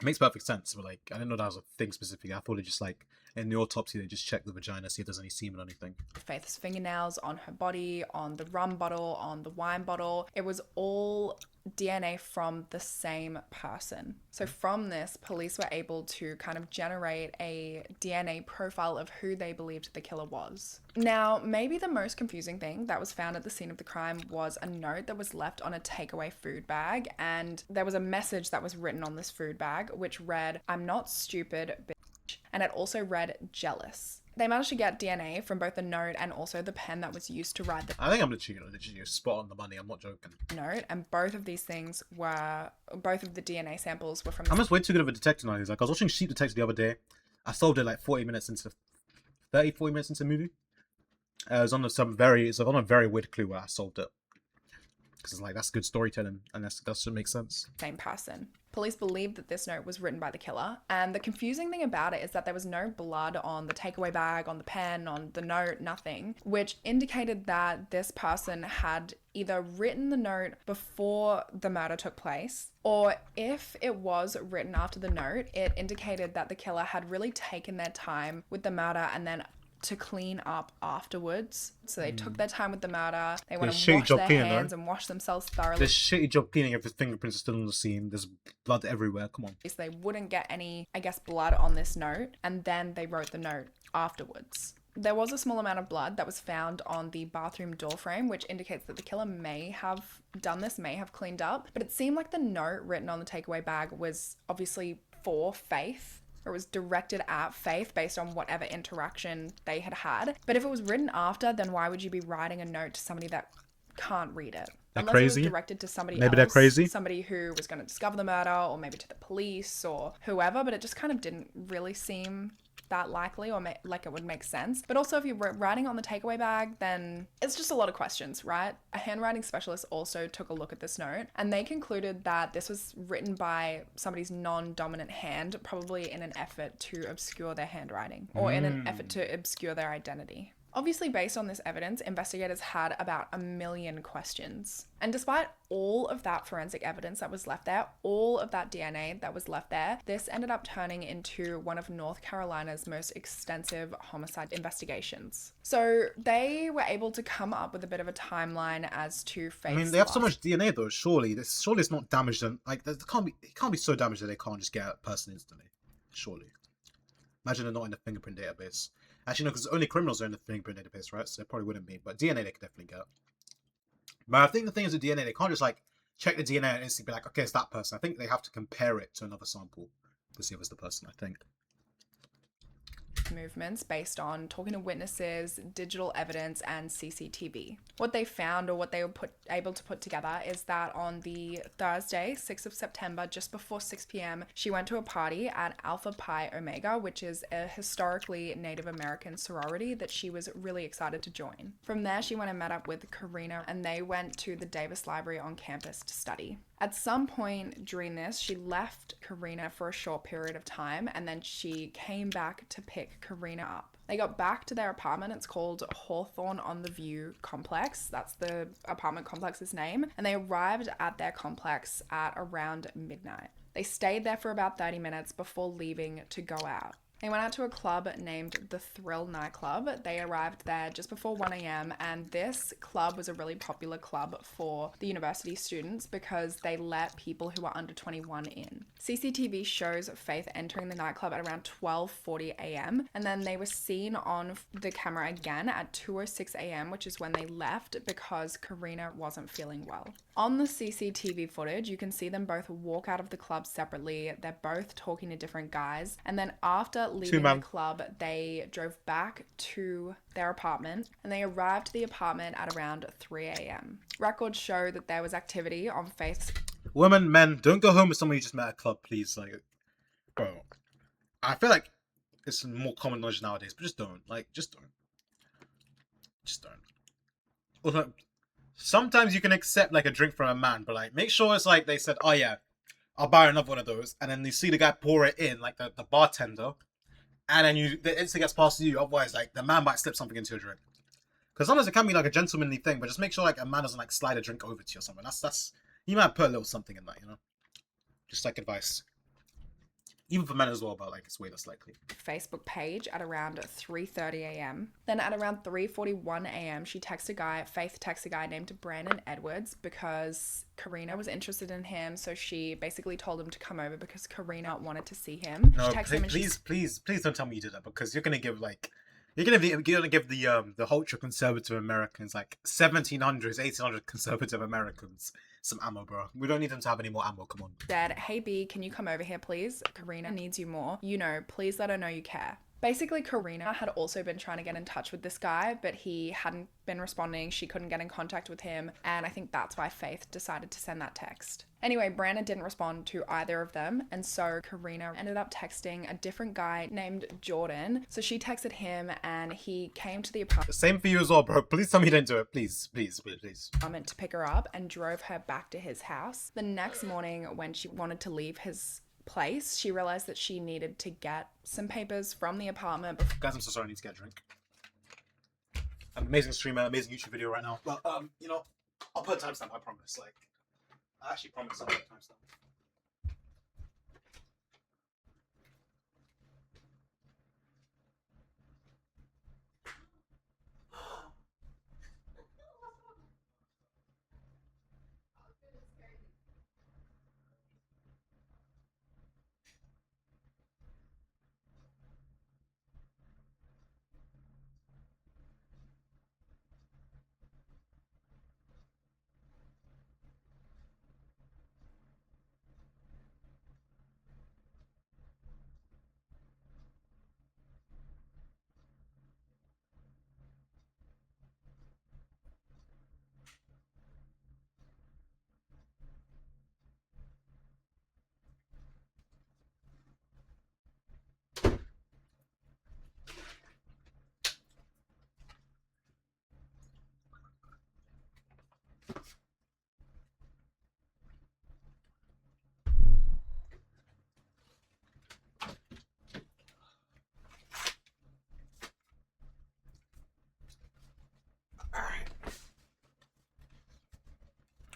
It makes perfect sense, but like, I didn't know that was a thing specifically. I thought it just like, in the autopsy, they just check the vagina, see if there's any semen or anything. Faith's fingernails on her body, on the rum bottle, on the wine bottle. It was all DNA from the same person. So from this, police were able to kind of generate a DNA profile of who they believed the killer was. Now, maybe the most confusing thing that was found at the scene of the crime was a note that was left on a takeaway food bag, and there was a message that was written on this food bag which read, "I'm not stupid, bitch," and it also read "jealous." They managed to get DNA from both the note and also the pen that was used to write the I think I'm literally spot on the money. I'm not joking. note, and both of these things were, both of the DNA samples were from... I'm just way too good of a detective nowadays. Like, I was watching Sheep Detective the other day. I solved it like 40 minutes into the movie. It was on a very weird clue where I solved it. Because it's like, that's good storytelling, and that should make sense. Same person. Police believe that this note was written by the killer, and the confusing thing about it is that there was no blood on the takeaway bag, on the pen, on the note, nothing, which indicated that this person had either written the note before the murder took place, or if it was written after the note, it indicated that the killer had really taken their time with the murder and then to clean up afterwards. So they took their time with the murder. They went and washed their hands and washed themselves thoroughly. This shitty job cleaning if his fingerprints are still on the scene. There's blood everywhere. Come on. So they wouldn't get any, I guess, blood on this note. And then they wrote the note afterwards. There was a small amount of blood that was found on the bathroom door frame, which indicates that the killer may have done this, may have cleaned up. But it seemed like the note written on the takeaway bag was obviously for Faith. It was directed at Faith based on whatever interaction they had had. But if it was written after, then why would you be writing a note to somebody that can't read it? They're Unless crazy. it was directed to somebody Maybe else. They're crazy. Somebody who was going to discover the murder, or maybe to the police or whoever. But it just kind of didn't really seem that likely or like it would make sense. But also if you're writing on the takeaway bag, then it's just a lot of questions, right? A handwriting specialist also took a look at this note and they concluded that this was written by somebody's non-dominant hand, probably in an effort to obscure their handwriting or in an effort to obscure their identity. Obviously, based on this evidence, investigators had about 1 million questions. And despite all of that forensic evidence that was left there, all of that DNA that was left there, this ended up turning into one of North Carolina's most extensive homicide investigations. So they were able to come up with a bit of a timeline as to Faith's I mean, they have so much DNA though. Surely it's not damaged. Like, it can't be so damaged that they can't just get a person instantly. Surely. Imagine they're not in the fingerprint database. Actually, no, because only criminals are in the fingerprint database, right? So it probably wouldn't be. But DNA they could definitely get. But I think the thing is with DNA, they can't just like check the DNA and instantly be like, okay, it's that person. I think they have to compare it to another sample to see if it's the person, I think. Faith movements based on talking to witnesses, digital evidence, and CCTV. What they found, or what they were able to put together, is that on the Thursday, 6th of September, just before 6 p.m, she went to a party at Alpha Pi Omega, which is a historically Native American sorority that she was really excited to join. From there, she went and met up with Karina, and they went to the Davis Library on campus to study. At some point during this, she left Karina for a short period of time, and then she came back to pick Karina up. They got back to their apartment. It's called Hawthorne on the View Complex. That's the apartment complex's name. And they arrived at their complex at around midnight. They stayed there for about 30 minutes before leaving to go out. They went out to a club named the Thrill nightclub. They arrived there just before 1 a.m. and this club was a really popular club for the university students because they let people who are under 21 in. CCTV shows Faith entering the nightclub at around 12:40 a.m. and then they were seen on the camera again at 2:06 a.m., which is when they left because Karina wasn't feeling well. On the CCTV footage, you can see them both walk out of the club separately. They're both talking to different guys. And then after leaving the club, they drove back to their apartment and they arrived to the apartment at around 3 a.m. Records show that there was activity on Faith's... Women, men, don't go home with someone you just met at a club, please. Like, bro, I feel like it's more common knowledge nowadays, but just don't. Like, just don't. Just don't. Sometimes you can accept like a drink from a man, but like make sure it's like they said, oh yeah, I'll buy another one of those, and then you see the guy pour it in, like the bartender, and then the instant gets past you. Otherwise, like the man might slip something into your drink. Because sometimes it can be like a gentlemanly thing, but just make sure like a man doesn't like slide a drink over to you or something. That's you might put a little something in that, you know. Just like advice. Even for men as well, but like it's way less likely. Facebook page at around 3:30 a.m. Then at around 3:41 a.m. Faith texts a guy named Brandon Edwards because Karina was interested in him. So she basically told him to come over because Karina wanted to see him. No, please don't tell me you did that because you're gonna give like you're gonna give the ultra conservative Americans like 1700s, 1800 conservative Americans some ammo, bro. We don't need them to have any more ammo. Come on. Said, hey B, can you come over here, please? Karina needs you more. You know, please let her know you care. Basically, Karina had also been trying to get in touch with this guy, but he hadn't been responding. She couldn't get in contact with him. And I think that's why Faith decided to send that text. Anyway, Brandon didn't respond to either of them. And so Karina ended up texting a different guy named Jordan. So she texted him and he came to the apartment. Same for you as well, bro. Please tell me you didn't do it. Please. To pick her up and drove her back to his house. The next morning when she wanted to leave his place, she realized that she needed to get some papers from the apartment. Guys, I'm so sorry, I need to get a drink. I'm an amazing streamer, amazing YouTube video right now. But you know, I'll put a timestamp, I promise. Like, I actually promise I'll put a timestamp.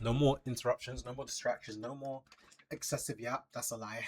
No more interruptions, no more distractions, no more excessive yap. That's a lie.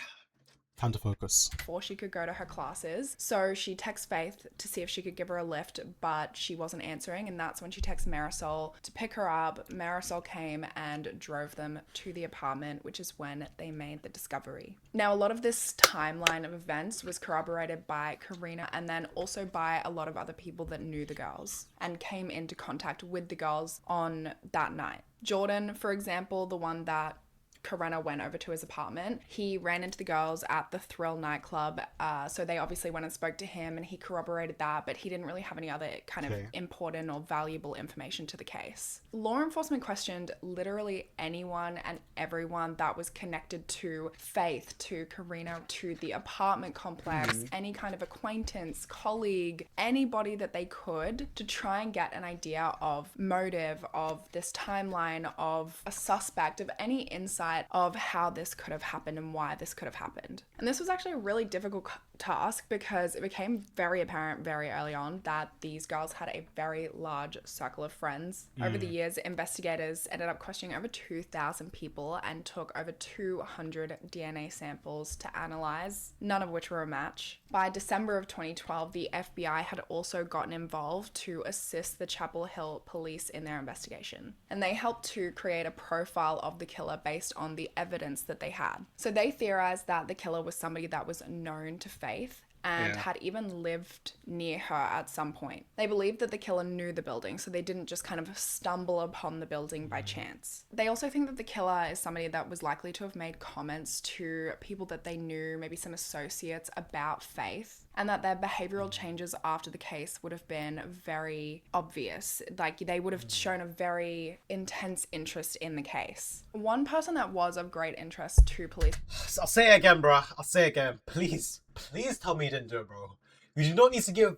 Time to focus. Before she could go to her classes. So she texts Faith to see if she could give her a lift, but she wasn't answering. And that's when she texts Marisol to pick her up. Marisol came and drove them to the apartment, which is when they made the discovery. Now, a lot of this timeline of events was corroborated by Karina and then also by a lot of other people that knew the girls and came into contact with the girls on that night. Jordan, for example, the one that Karenna went over to his apartment, he ran into the girls at the Thrill nightclub. So they obviously went and spoke to him, and he corroborated that, but he didn't really have any other kind of important or valuable information to the case. Law enforcement questioned literally anyone and everyone that was connected to Faith, to Karina, to the apartment complex, any kind of acquaintance, colleague, anybody that they could, to try and get an idea of motive, of this timeline, of a suspect, of any insight of how this could have happened and why this could have happened. And this was actually a really difficult task because it became very apparent very early on that these girls had a very large circle of friends. Over the years, investigators ended up questioning over 2,000 people and took over 200 DNA samples to analyze, none of which were a match. By December of 2012, the FBI had also gotten involved to assist the Chapel Hill police in their investigation. And they helped to create a profile of the killer based on the evidence that they had. So they theorized that the killer was somebody that was known to Faith and had even lived near her at some point. They believed that the killer knew the building, so they didn't just kind of stumble upon the building by chance. They also think that the killer is somebody that was likely to have made comments to people that they knew, maybe some associates, about Faith, and that their behavioral changes after the case would have been very obvious. Like, they would have shown a very intense interest in the case. One person that was of great interest to police... I'll say it again, bro. I'll say it again. Please tell me you didn't do it, bro. You do not need to give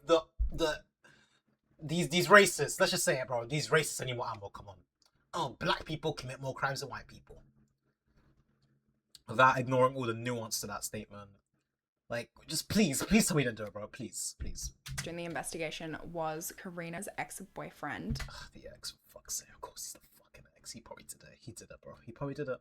these racists, let's just say it, bro, these racists any more ammo. Come on. Oh, black people commit more crimes than white people. Without ignoring all the nuance to that statement. Like, just please tell me you didn't do it, bro. Please. During the investigation was Karina's ex-boyfriend. The ex, for fuck's sake. Of course he's the fucking ex. He probably did it. He did it, bro. He probably did it.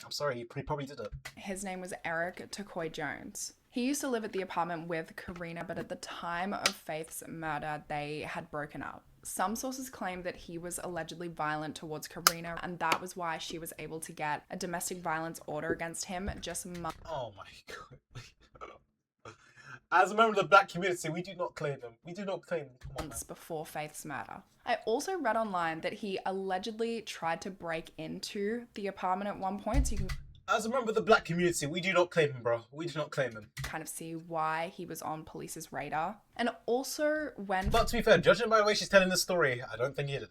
I'm sorry, he probably did it. His name was Eric Takoy Jones. He used to live at the apartment with Karina, but at the time of Faith's murder, they had broken up. Some sources claim that he was allegedly violent towards Karina, and that was why she was able to get a domestic violence order against him just months. Oh my god. As a member of the black community, we do not claim him. We do not claim him. Come on, months before Faith's murder. I also read online that he allegedly tried to break into the apartment at one point, so you can... As a member of the black community, we do not claim him, bro. We do not claim him. Kind of see why he was on police's radar. And also when... But to be fair, judging by the way she's telling the story, I don't think he did it.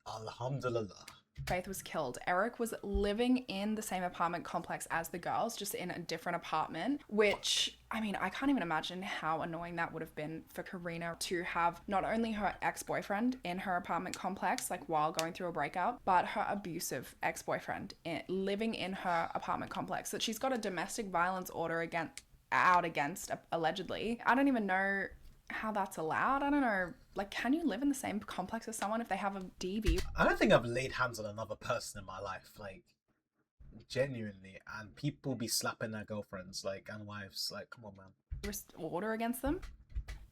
Alhamdulillah. Faith was killed. Eric was living in the same apartment complex as the girls, just in a different apartment, which, I mean, I can't even imagine how annoying that would have been for Karina to have not only her ex-boyfriend in her apartment complex, like while going through a breakup, but her abusive ex-boyfriend living in her apartment complex that she's got a domestic violence order against, allegedly. I don't even know how that's allowed. I don't know. Like, can you live in the same complex as someone if they have a DV? I don't think I've laid hands on another person in my life, like, genuinely, and people be slapping their girlfriends, like, and wives, like, come on, man. Order against them?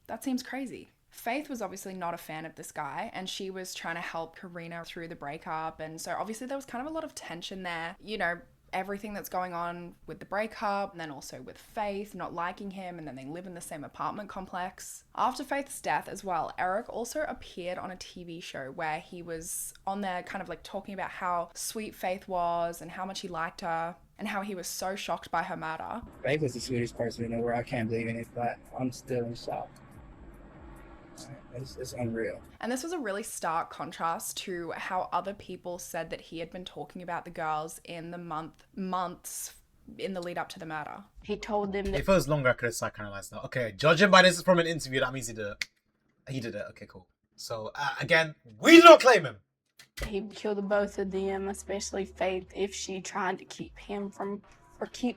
That seems crazy. Faith was obviously not a fan of this guy, and she was trying to help Karina through the breakup, and so obviously there was kind of a lot of tension there. You know, everything that's going on with the breakup, and then also with Faith not liking him, and then they live in the same apartment complex. After Faith's death as well, Eric also appeared on a TV show where he was on there kind of like talking about how sweet Faith was and how much he liked her and how he was so shocked by her murder. Faith was the sweetest person in the world. I can't believe it, but I'm still in shock. It's unreal. And this was a really stark contrast to how other people said that he had been talking about the girls in the months in the lead up to the murder. He told them that... If it was longer, I could have psychoanalyzed that. Okay, judging by this from an interview, that means he did it. He did it. Okay, cool. So, again, we do not claim him. He'd kill the both of them, especially Faith, if she tried to keep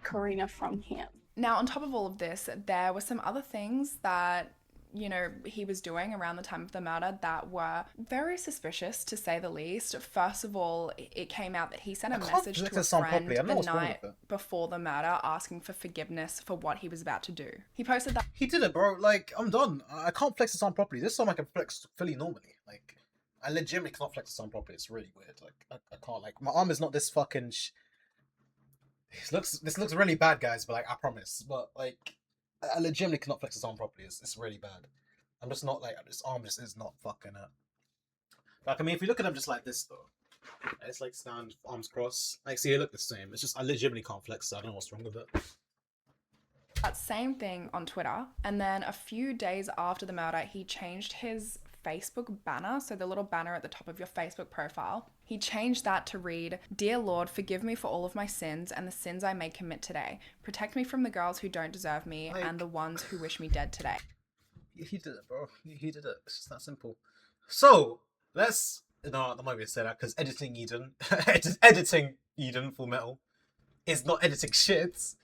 Karina from him. Now, on top of all of this, there were some other things that, you know, he was doing around the time of the murder that were very suspicious, to say the least. First of all, it came out that he sent a message to a friend the night before the murder asking for forgiveness for what he was about to do. He posted that... He did it, bro. Like, I'm done. I can't flex this arm properly. This arm I can flex fully normally. Like, I legitimately cannot flex this arm properly. It's really weird. Like, I can't. Like, my arm is not this fucking... This looks really bad, guys, but, like, I promise. But, like... I legitimately cannot flex this arm properly. It's really bad. I'm just not like, this arm just is not fucking it. Like, I mean, if you look at him just like this though, It's like stand arms crossed. Like, see, they look the same. It's just I legitimately can't flex. So I don't know what's wrong with it. That same thing on Twitter, and then a few days after the murder, he changed his Facebook banner, so the little banner at the top of your Facebook profile. He changed that to read, "Dear Lord, forgive me for all of my sins and the sins I may commit today. Protect me from the girls who don't deserve me and the ones who wish me dead today." He did it, bro. He did it. It's just that simple. So let's. No, I'm not going to say that because editing Eden Full Metal is not editing shit.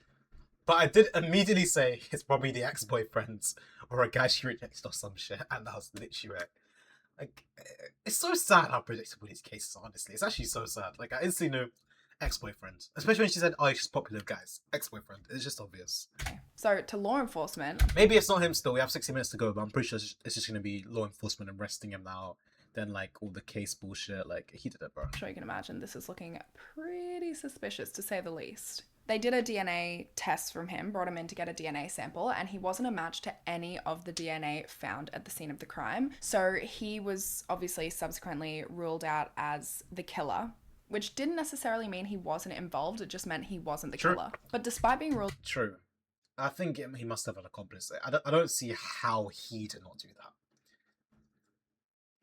But I did immediately say it's probably the ex-boyfriend or a guy she rejected or some shit, and that was literally it. Like, it's so sad how predictable these cases are, honestly. It's actually so sad. Like, I instantly knew ex-boyfriend. Especially when she said, oh, she's popular with guys. Ex-boyfriend. It's just obvious. So, to law enforcement... Maybe it's not him still. We have 60 minutes to go, but I'm pretty sure it's just going to be law enforcement arresting him now. Then, like, all the case bullshit. Like, he did it, bro. I'm sure you can imagine this is looking pretty suspicious, to say the least. They did a DNA test from him, brought him in to get a DNA sample, and he wasn't a match to any of the DNA found at the scene of the crime. So he was obviously subsequently ruled out as the killer, which didn't necessarily mean he wasn't involved. It just meant he wasn't the killer. But despite being ruled... True. I think he must have an accomplice. I don't see how he did not do that.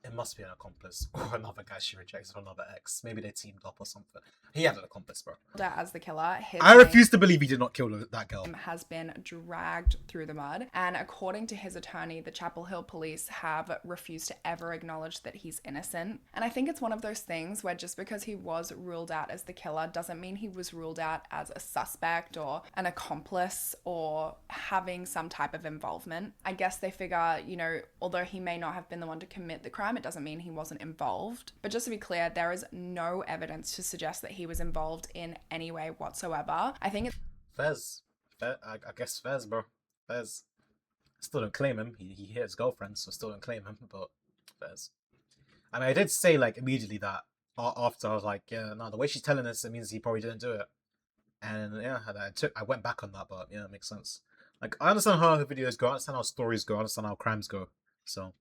It must be an accomplice or another guy she rejected or another ex. Maybe they teamed up or something. He had an accomplice, bro. As the killer, I refuse to believe he did not kill that girl. Has been dragged through the mud, and according to his attorney, the Chapel Hill police have refused to ever acknowledge that he's innocent. And I think it's one of those things where just because he was ruled out as the killer doesn't mean he was ruled out as a suspect or an accomplice or having some type of involvement. I guess they figure, you know, although he may not have been the one to commit the crime, it doesn't mean he wasn't involved. But just to be clear, there is no evidence to suggest that he was involved in any way whatsoever. I think it's... Fez. I guess Fez, bro. Fez. Still don't claim him. He hit his girlfriend, so still don't claim him, but Fez. I mean, I did say, like, immediately that after I was like, yeah, no, the way she's telling us, it means he probably didn't do it. And yeah, I went back on that, but yeah, it makes sense. Like, I understand how her videos go, I understand how stories go, I understand how crimes go, so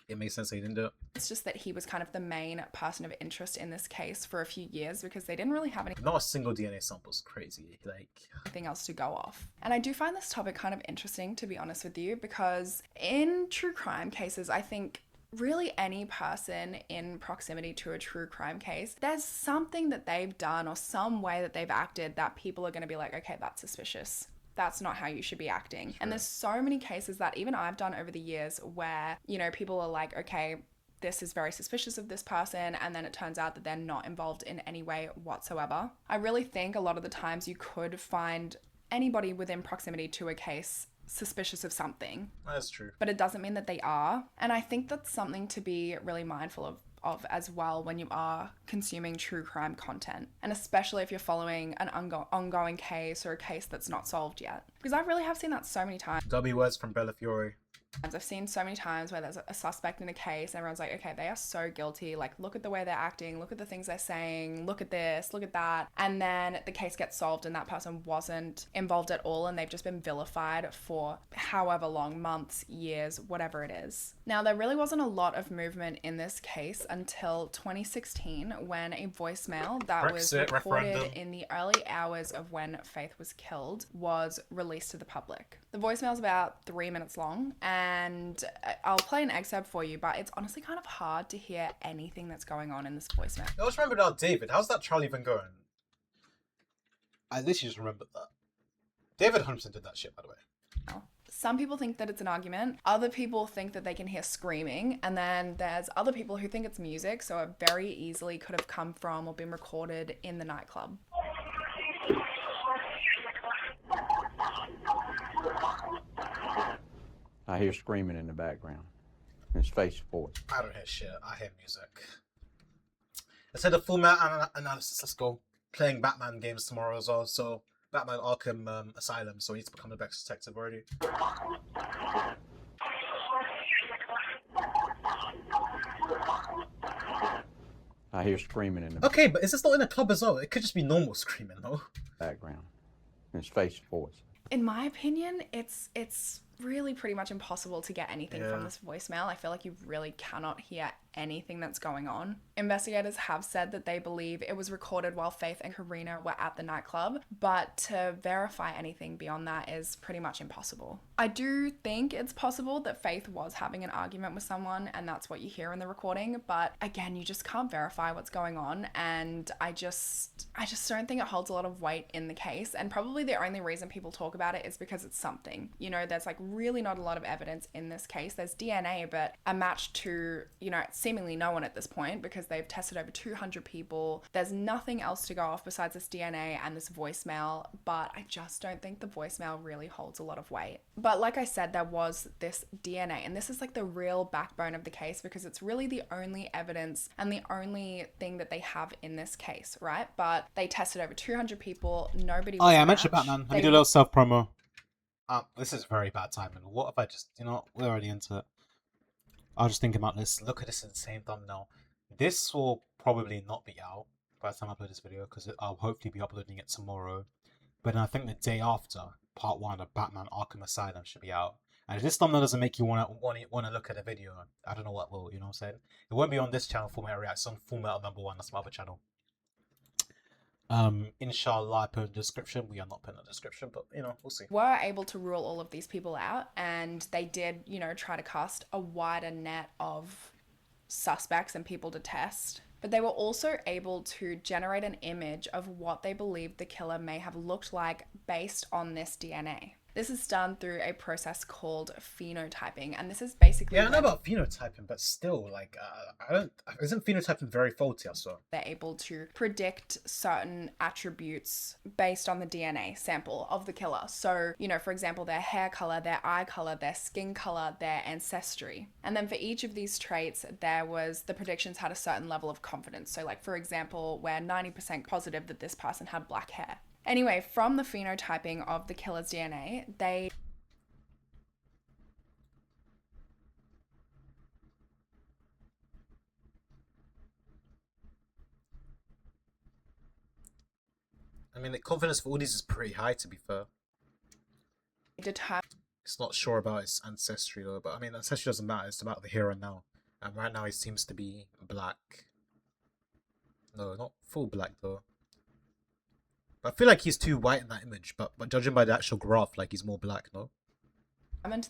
it makes sense that he didn't do it. It's just that he was kind of the main person of interest in this case for a few years because they didn't really have Not a single DNA sample is crazy. Like, anything else to go off. And I do find this topic kind of interesting, to be honest with you, because in true crime cases, I think really any person in proximity to a true crime case, there's something that they've done or some way that they've acted that people are going to be like, okay, that's suspicious. That's not how you should be acting. Sure. And there's so many cases that even I've done over the years where, you know, people are like, okay, this is very suspicious of this person, and then it turns out that they're not involved in any way whatsoever. I really think a lot of the times you could find anybody within proximity to a case suspicious of something. That's true. But it doesn't mean that they are. And I think that's something to be really mindful of as well when you are consuming true crime content, and especially if you're following an ongoing case or a case that's not solved yet, because I really have seen that so many times. W words from Bella Fiore. I've seen so many times where there's a suspect in a case and everyone's like, okay, they are so guilty, like look at the way they're acting, look at the things they're saying, look at this, look at that, and then the case gets solved and that person wasn't involved at all and they've just been vilified for however long, months, years, whatever it is. Now, there really wasn't a lot of movement in this case until 2016 when a voicemail that was recorded in the early hours of when Faith was killed was released to the public. The voicemail is about 3 minutes long, and I'll play an excerpt for you, but it's honestly kind of hard to hear anything that's going on in this voicemail. I just remembered now, David. How's that trial even going? I literally just remembered that. David 100% did that shit, by the way. Some people think that it's an argument. Other people think that they can hear screaming. And then there's other people who think it's music, so it very easily could have come from or been recorded in the nightclub. I hear screaming in the background. His face forward. I don't hear shit. I hear music. Let's say the full analysis. Let's go. Playing Batman games tomorrow as well. So Batman Arkham Asylum. So he needs to become the best detective already. I hear screaming in the Okay, but is this not in a club as well? It could just be normal screaming, though. background. His face forward. In my opinion, it's really pretty much impossible to get anything from this voicemail. I feel like you really cannot hear anything that's going on. Investigators have said that they believe it was recorded while Faith and Karina were at the nightclub, but to verify anything beyond that is pretty much impossible. I do think it's possible that Faith was having an argument with someone and that's what you hear in the recording, but again, you just can't verify what's going on, and I just don't think it holds a lot of weight in the case, and probably the only reason people talk about it is because it's something. You know, there's like really not a lot of evidence in this case. There's DNA, but a match to, you know, seemingly no one at this point because they've tested over 200 people. There's nothing else to go off besides this DNA and this voicemail, but I just don't think the voicemail really holds a lot of weight. But like I said, there was this DNA, and this is like the real backbone of the case because it's really the only evidence and the only thing that they have in this case, right? But they tested over 200 people. Nobody was Oh yeah, I matched. mentioned Batman. Let me do a little self promo. This is very bad timing. What if I just, you know, we're already into it. I was just thinking about this. Look at this insane thumbnail. This will probably not be out by the time I upload this video because I'll hopefully be uploading it tomorrow. But then I think the day after, part 1 of Batman Arkham Asylum should be out. And if this thumbnail doesn't make you want to look at the video, I don't know what will, you know what I'm saying? It won't be on this channel, Full Metal Reacts, on Full Metal #1, that's my other channel. Inshallah, I put in the description. We are not putting in the description, but you know, we'll see. Were able to rule all of these people out, and they did, you know, try to cast a wider net of suspects and people to test. But they were also able to generate an image of what they believed the killer may have looked like based on this DNA. This is done through a process called phenotyping, and this is basically... Yeah, I know about phenotyping, but still, like, isn't phenotyping very faulty, I saw? They're able to predict certain attributes based on the DNA sample of the killer. So, you know, for example, their hair color, their eye color, their skin color, their ancestry. And then for each of these traits, the predictions had a certain level of confidence. So, like, for example, we're 90% positive that this person had black hair. Anyway, from the phenotyping of the killer's DNA, I mean, the confidence for all these is pretty high, to be fair. It's not sure about his ancestry, though, but I mean, ancestry doesn't matter, it's about the here and now. And right now, he seems to be black. No, not full black, though. I feel like he's too white in that image, but judging by the actual graph, like, he's more black, no?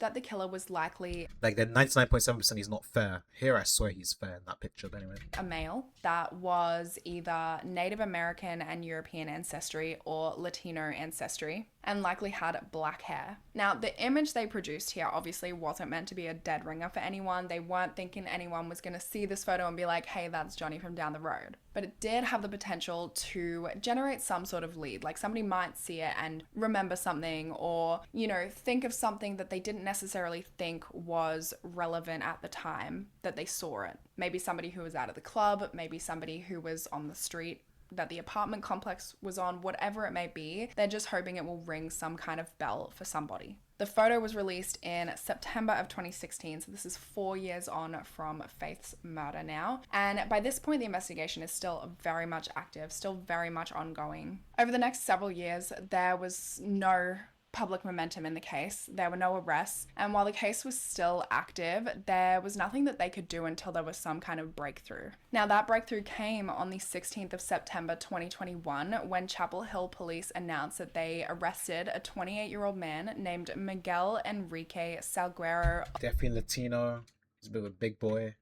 That the killer was likely... Like, then 99.7% he's not fair. Here, I swear he's fair in that picture, but anyway. A male that was either Native American and European ancestry or Latino ancestry, and likely had black hair. Now, the image they produced here obviously wasn't meant to be a dead ringer for anyone. They weren't thinking anyone was going to see this photo and be like, hey, that's Johnny from down the road. But it did have the potential to generate some sort of lead. Like, somebody might see it and remember something, or, you know, think of something that they didn't necessarily think was relevant at the time that they saw it. Maybe somebody who was out of the club, maybe somebody who was on the street that the apartment complex was on, whatever it may be. They're just hoping it will ring some kind of bell for somebody. The photo was released in September of 2016, so this is 4 years on from Faith's murder now. And by this point, the investigation is still very much active, still very much ongoing. Over the next several years, there was no public momentum in the case. There were no arrests, and while the case was still active, there was nothing that they could do until there was some kind of breakthrough. Now, that breakthrough came on the 16th of September 2021 when Chapel Hill police announced that they arrested a 28-year-old man named Miguel Enrique Salguero. Definitely Latino. He's a bit of a big boy.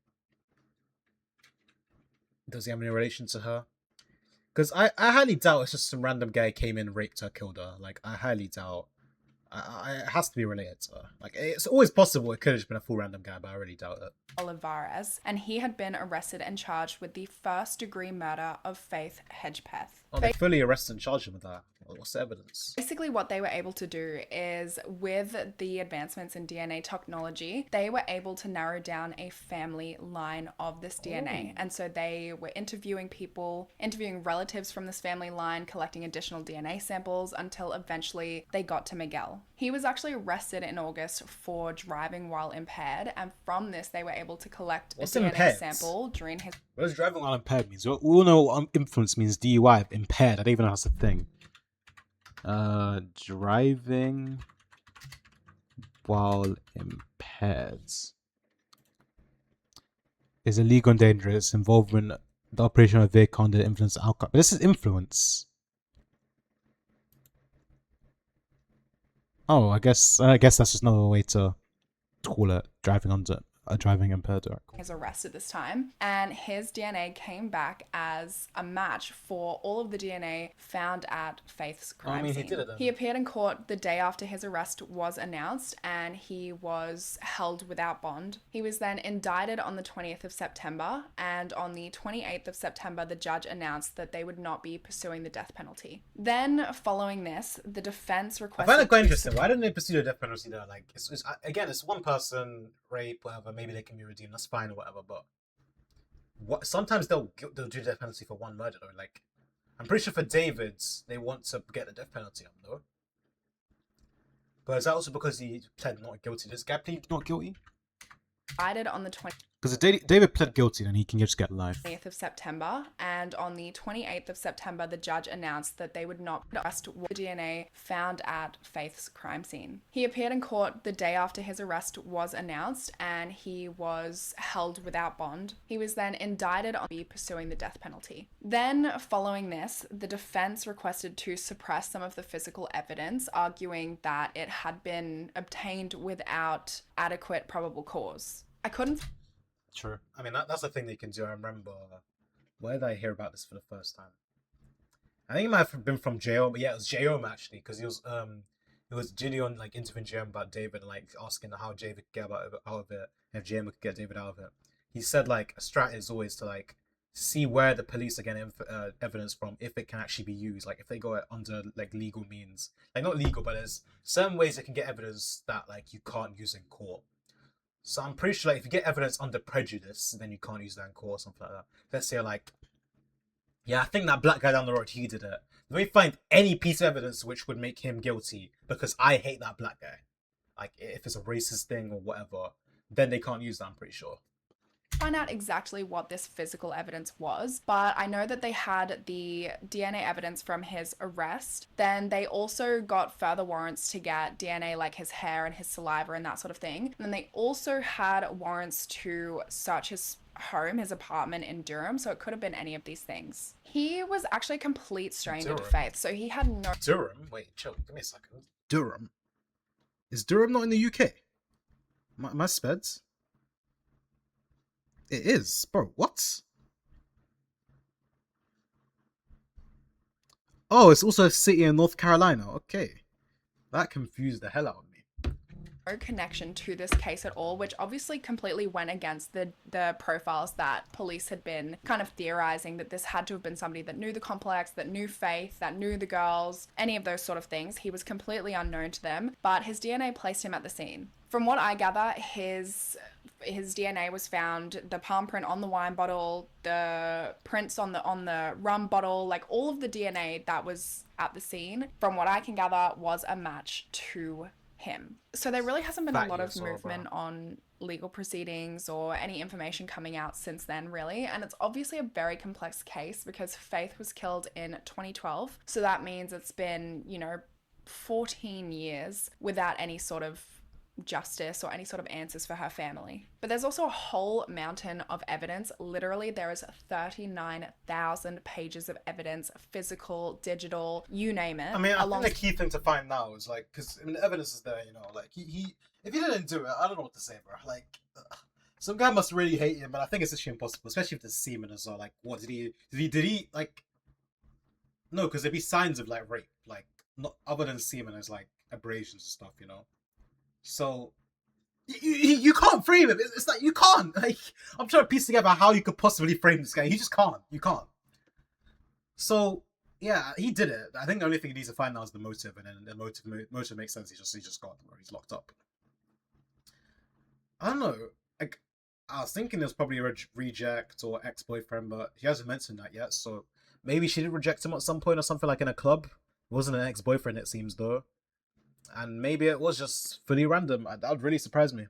Does he have any relation to her? Because I highly doubt it's just some random guy came in, raped her, killed her. Like, I highly doubt. It has to be related to her. Like, it's always possible it could have just been a full random guy, but I really doubt it. Olivares, and he had been arrested and charged with the first-degree murder of Faith Hedgepeth. Oh, they fully arrested and charged him with that. What's the evidence? Basically, what they were able to do is, with the advancements in DNA technology, they were able to narrow down a family line of this DNA. And so they were interviewing people, interviewing relatives from this family line, collecting additional DNA samples until eventually they got to Miguel. He was actually arrested in August for driving while impaired, and from this they were able to collect a DNA sample during his... What does driving while impaired means? We all know what influence means. DUI, impaired. I don't even know that's a thing. Driving while impaired. is illegal and dangerous, involving the operation of a vehicle under the influence of alcohol. But this is influence. Oh, I guess that's just another way to call it driving impaired. His arrest at this time, and his DNA came back as a match for all of the DNA found at Faith's crime scene. He did it then. He appeared in court the day after his arrest was announced, and he was held without bond. He was then indicted on the 20th of September, and on the 28th of September, the judge announced that they would not be pursuing the death penalty. Then, following this, the defense requested... I find it quite interesting. Why didn't they pursue the death penalty there? Like, it's one person, rape, whatever. Maybe they can be redeemed. That's fine or whatever. But sometimes they'll do the death penalty for one murder. Though. Like, I'm pretty sure for David's, they want to get the death penalty on though. But is that also because he pled not guilty? Does Gab plead not guilty? Indicted on the 20th. Because if David pled guilty, then he can just get life. 20th of September, and on the 28th of September, the judge announced that they would not arrest the DNA found at Faith's crime scene. He appeared in court the day after his arrest was announced, and he was held without bond. He was then indicted on pursuing the death penalty. Then, following this, the defense requested to suppress some of the physical evidence, arguing that it had been obtained without adequate probable cause. I couldn't... True. I mean, that's the thing they can do. I remember, where did I hear about this for the first time? I think it might have been from J.O., but yeah, it was J.O. actually, because it was Gideon like interviewing J.O. about David and like asking how David could get out of it, and if J.O. could get David out of it. He said like a strat is always to like see where the police are getting evidence from, if it can actually be used, like if they go under like legal means, like not legal, but there's certain ways they can get evidence that like you can't use in court. So I'm pretty sure like if you get evidence under prejudice, then you can't use that in court or something like that. Let's say like, yeah, I think that black guy down the road, he did it. Let me find any piece of evidence which would make him guilty because I hate that black guy. Like if it's a racist thing or whatever, then they can't use that, I'm pretty sure. Find out exactly what this physical evidence was, but I know that they had the DNA evidence from his arrest. Then they also got further warrants to get DNA like his hair and his saliva and that sort of thing. And then they also had warrants to search his home, his apartment in Durham, so it could have been any of these things. He was actually a complete stranger to Faith, so he had no... Durham? Wait, chill, give me a second. Durham? Is Durham not in the UK? My speds? It is, bro. What? Oh, it's also a city in North Carolina. Okay, that confused the hell out of me. No connection to this case at all, which obviously completely went against the profiles that police had been kind of theorizing, that this had to have been somebody that knew the complex, that knew Faith, that knew the girls, any of those sort of things. He was completely unknown to them, but his DNA placed him at the scene. From what I gather, his DNA was found, the palm print on the wine bottle, the prints on the rum bottle, like all of the DNA that was at the scene, from what I can gather, was a match to him. So there really hasn't been a lot of movement on legal proceedings or any information coming out since then, really. And it's obviously a very complex case because Faith was killed in 2012. So that means it's been, 14 years without any sort of justice or any sort of answers for her family. But there's also a whole mountain of evidence. Literally, there is 39,000 pages of evidence, physical, digital, you name it. I mean, I think the key thing to find now is like, because the evidence is there, like he if he didn't do it, I don't know what to say, bro. Like, some guy must really hate him, but I think it's actually impossible, especially if there's semen as well. Like, what did he like? No, because there'd be signs of like rape, like not other than semen, as like abrasions and stuff, So you can't frame him. It's like you can't. Like, I'm trying to piece together how you could possibly frame this guy. You just can't. You can't. So yeah, he did it. I think the only thing he needs to find now is the motive, and then the motive makes sense. He just got where he's locked up. I don't know. Like, I was thinking there's probably a reject or ex-boyfriend, but he hasn't mentioned that yet. So maybe she did reject him at some point or something, like in a club. It wasn't an ex-boyfriend, it seems, though. And maybe it was just fully random. That would really surprise me.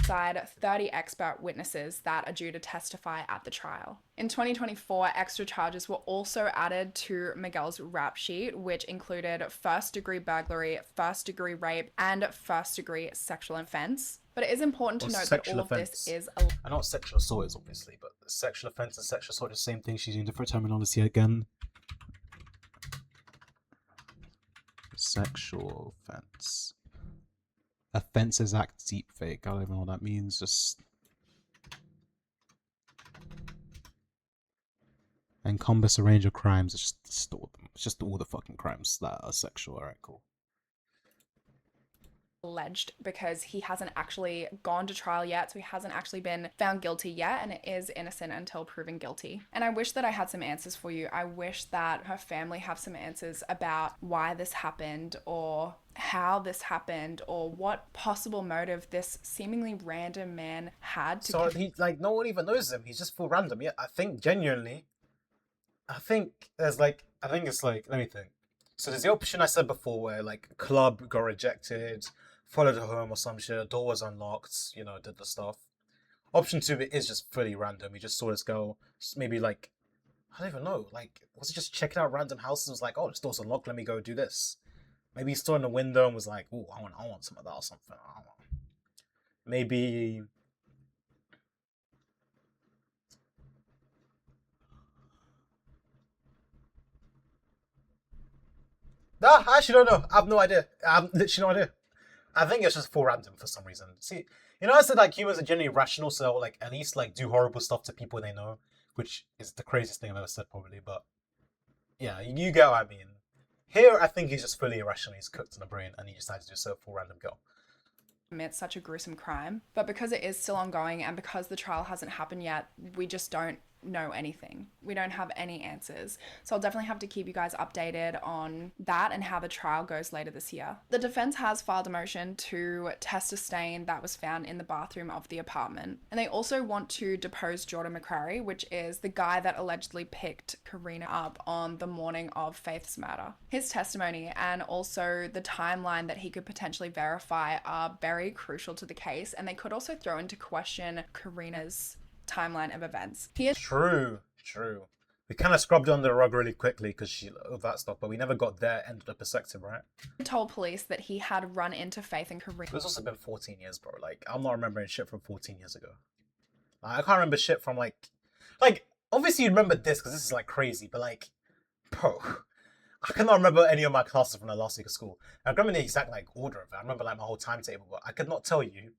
alongside 30 expert witnesses that are due to testify at the trial. In 2024, extra charges were also added to Miguel's rap sheet, which included first-degree burglary, first-degree rape, and first-degree sexual offense. But it is important to note that all of this is... I know what sexual assault is, obviously, but sexual offense and sexual assault are the same thing. She's using different terminology again. Sexual offense. Offences act deep fake. I don't even know what that means. Just encompass a range of crimes. It's just all the fucking crimes that are sexual. Alright, cool. Alleged because he hasn't actually gone to trial yet, so he hasn't actually been found guilty yet, and it is innocent until proven guilty. And I wish that I had some answers for you. I wish that her family have some answers about why this happened, or how this happened, or what possible motive this seemingly random man had to... So he, like, no one even knows him. He's just full random. Yeah, I think genuinely, I think it's like, let me think. So there's the option I said before where, like, club got rejected, followed her home or some shit, the door was unlocked, you know, did the stuff. Option 2 is just fully random. He just saw this girl, maybe, like, I don't even know, like, was he just checking out random houses and was like, oh, this door's unlocked, let me go do this. Maybe he stood in the window and was like, oh, I want some of that or something. I don't know. Maybe... Nah, I actually don't know. I have no idea. I have literally no idea. I think it's just full random for some reason. See, you know, I said like humans are generally rational, so like at least like do horrible stuff to people they know, which is the craziest thing I've ever said probably. But yeah, you get what I mean. Here, I think he's just fully irrational. He's cooked in the brain, and he decided to do so for a random girl. Commit such a gruesome crime, but because it is still ongoing and because the trial hasn't happened yet, we just don't know anything. We don't have any answers. So I'll definitely have to keep you guys updated on that and how the trial goes later this year. The defense has filed a motion to test a stain that was found in the bathroom of the apartment. And they also want to depose Jordan McCrary, which is the guy that allegedly picked Karina up on the morning of Faith's murder. His testimony and also the timeline that he could potentially verify are very crucial to the case, and they could also throw into question Karina's timeline of events. True. We kind of scrubbed under the rug really quickly because of that stuff, but we never got their end of the perspective, right? He told police that he had run into Faith and Karina. It's also been 14 years, bro. Like, I'm not remembering shit from 14 years ago. Like, I can't remember shit from like, obviously you remember this because this is like crazy, but like, bro, I cannot remember any of my classes from the last week of school. I remember the exact like order of it. I remember like my whole timetable, but I could not tell you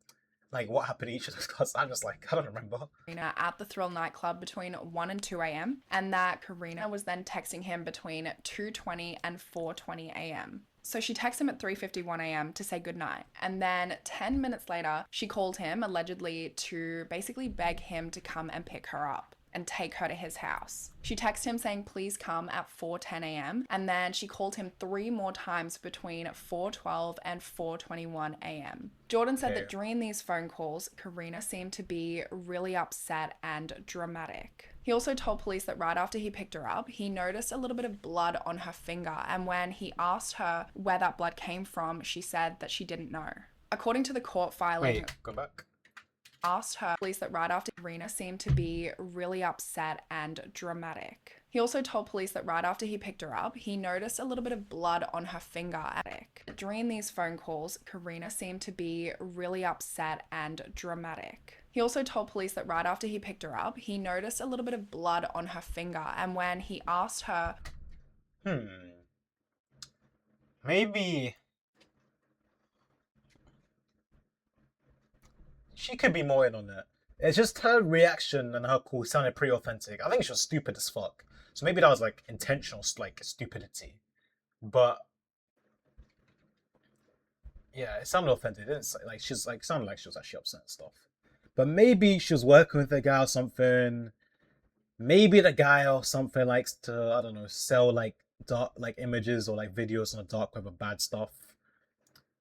like what happened in each of those classes. I'm just like, I don't remember. Karina at the Thrill nightclub between 1 and 2 a.m. and that Karina was then texting him between 2:20 and 4:20 a.m. So she texted him at 3:51 a.m. to say goodnight. And then 10 minutes later, she called him allegedly to basically beg him to come and pick her up and take her to his house. She texted him saying, please come at 4:10 a.m. And then she called him 3 more times between 4:12 and 4:21 a.m. Jordan said that during these phone calls, Karina seemed to be really upset and dramatic. He also told police that right after he picked her up, he noticed a little bit of blood on her finger. And when he asked her where that blood came from, she said that she didn't know. According to the court filing... Wait, go back. Asked her police that right after Karina seemed to be really upset and dramatic. He also told police that right after he picked her up, he noticed a little bit of blood on her finger. During these phone calls, Karina seemed to be really upset and dramatic. He also told police that right after he picked her up, he noticed a little bit of blood on her finger, and when he asked her... Maybe... she could be more in on it. It's just her reaction and her call sounded pretty authentic. I think she was stupid as fuck. So maybe that was like intentional, like stupidity. But yeah, it sounded authentic. It didn't like she's like sounded like she was actually upset and stuff. But maybe she was working with a guy or something. Maybe the guy or something likes to, I don't know, sell like dark like images or like videos on the dark web of bad stuff.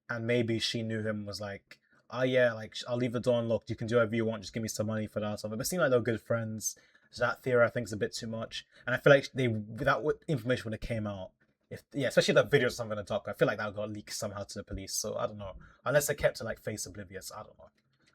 And maybe she knew him, was like, oh yeah, like I'll leave the door unlocked. You can do whatever you want. Just give me some money for that or something. But it seemed like they were good friends. So that theory I think is a bit too much. And I feel like that information would have came out, especially that video or something in the dark. I feel like that got leaked somehow to the police. So I don't know. Unless they kept it like face oblivious. I don't know.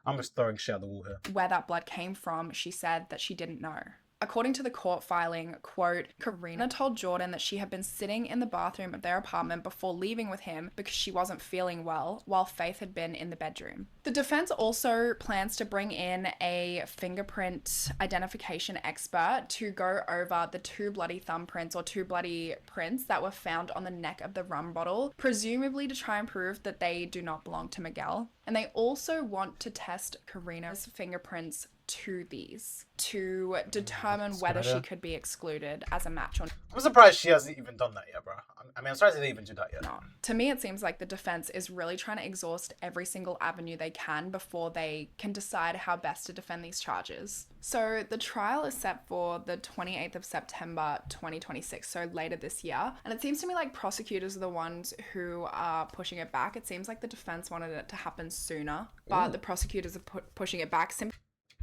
I'm just throwing shit at the wall here. Where that blood came from, she said that she didn't know. According to the court filing, quote, Karina told Jordan that she had been sitting in the bathroom of their apartment before leaving with him because she wasn't feeling well, while Faith had been in the bedroom. The defense also plans to bring in a fingerprint identification expert to go over the 2 bloody thumbprints or 2 bloody prints that were found on the neck of the rum bottle, presumably to try and prove that they do not belong to Miguel. And they also want to test Karina's fingerprints to these to determine whether she could be excluded as a match or not. I'm surprised she hasn't even done that yet, bro. I mean, I'm surprised they didn't even do that yet. No. To me, it seems like the defense is really trying to exhaust every single avenue they can before they can decide how best to defend these charges. So the trial is set for the 28th of September 2026, so later this year. And it seems to me like prosecutors are the ones who are pushing it back. It seems like the defense wanted it to happen sooner, but the prosecutors are pushing it back simply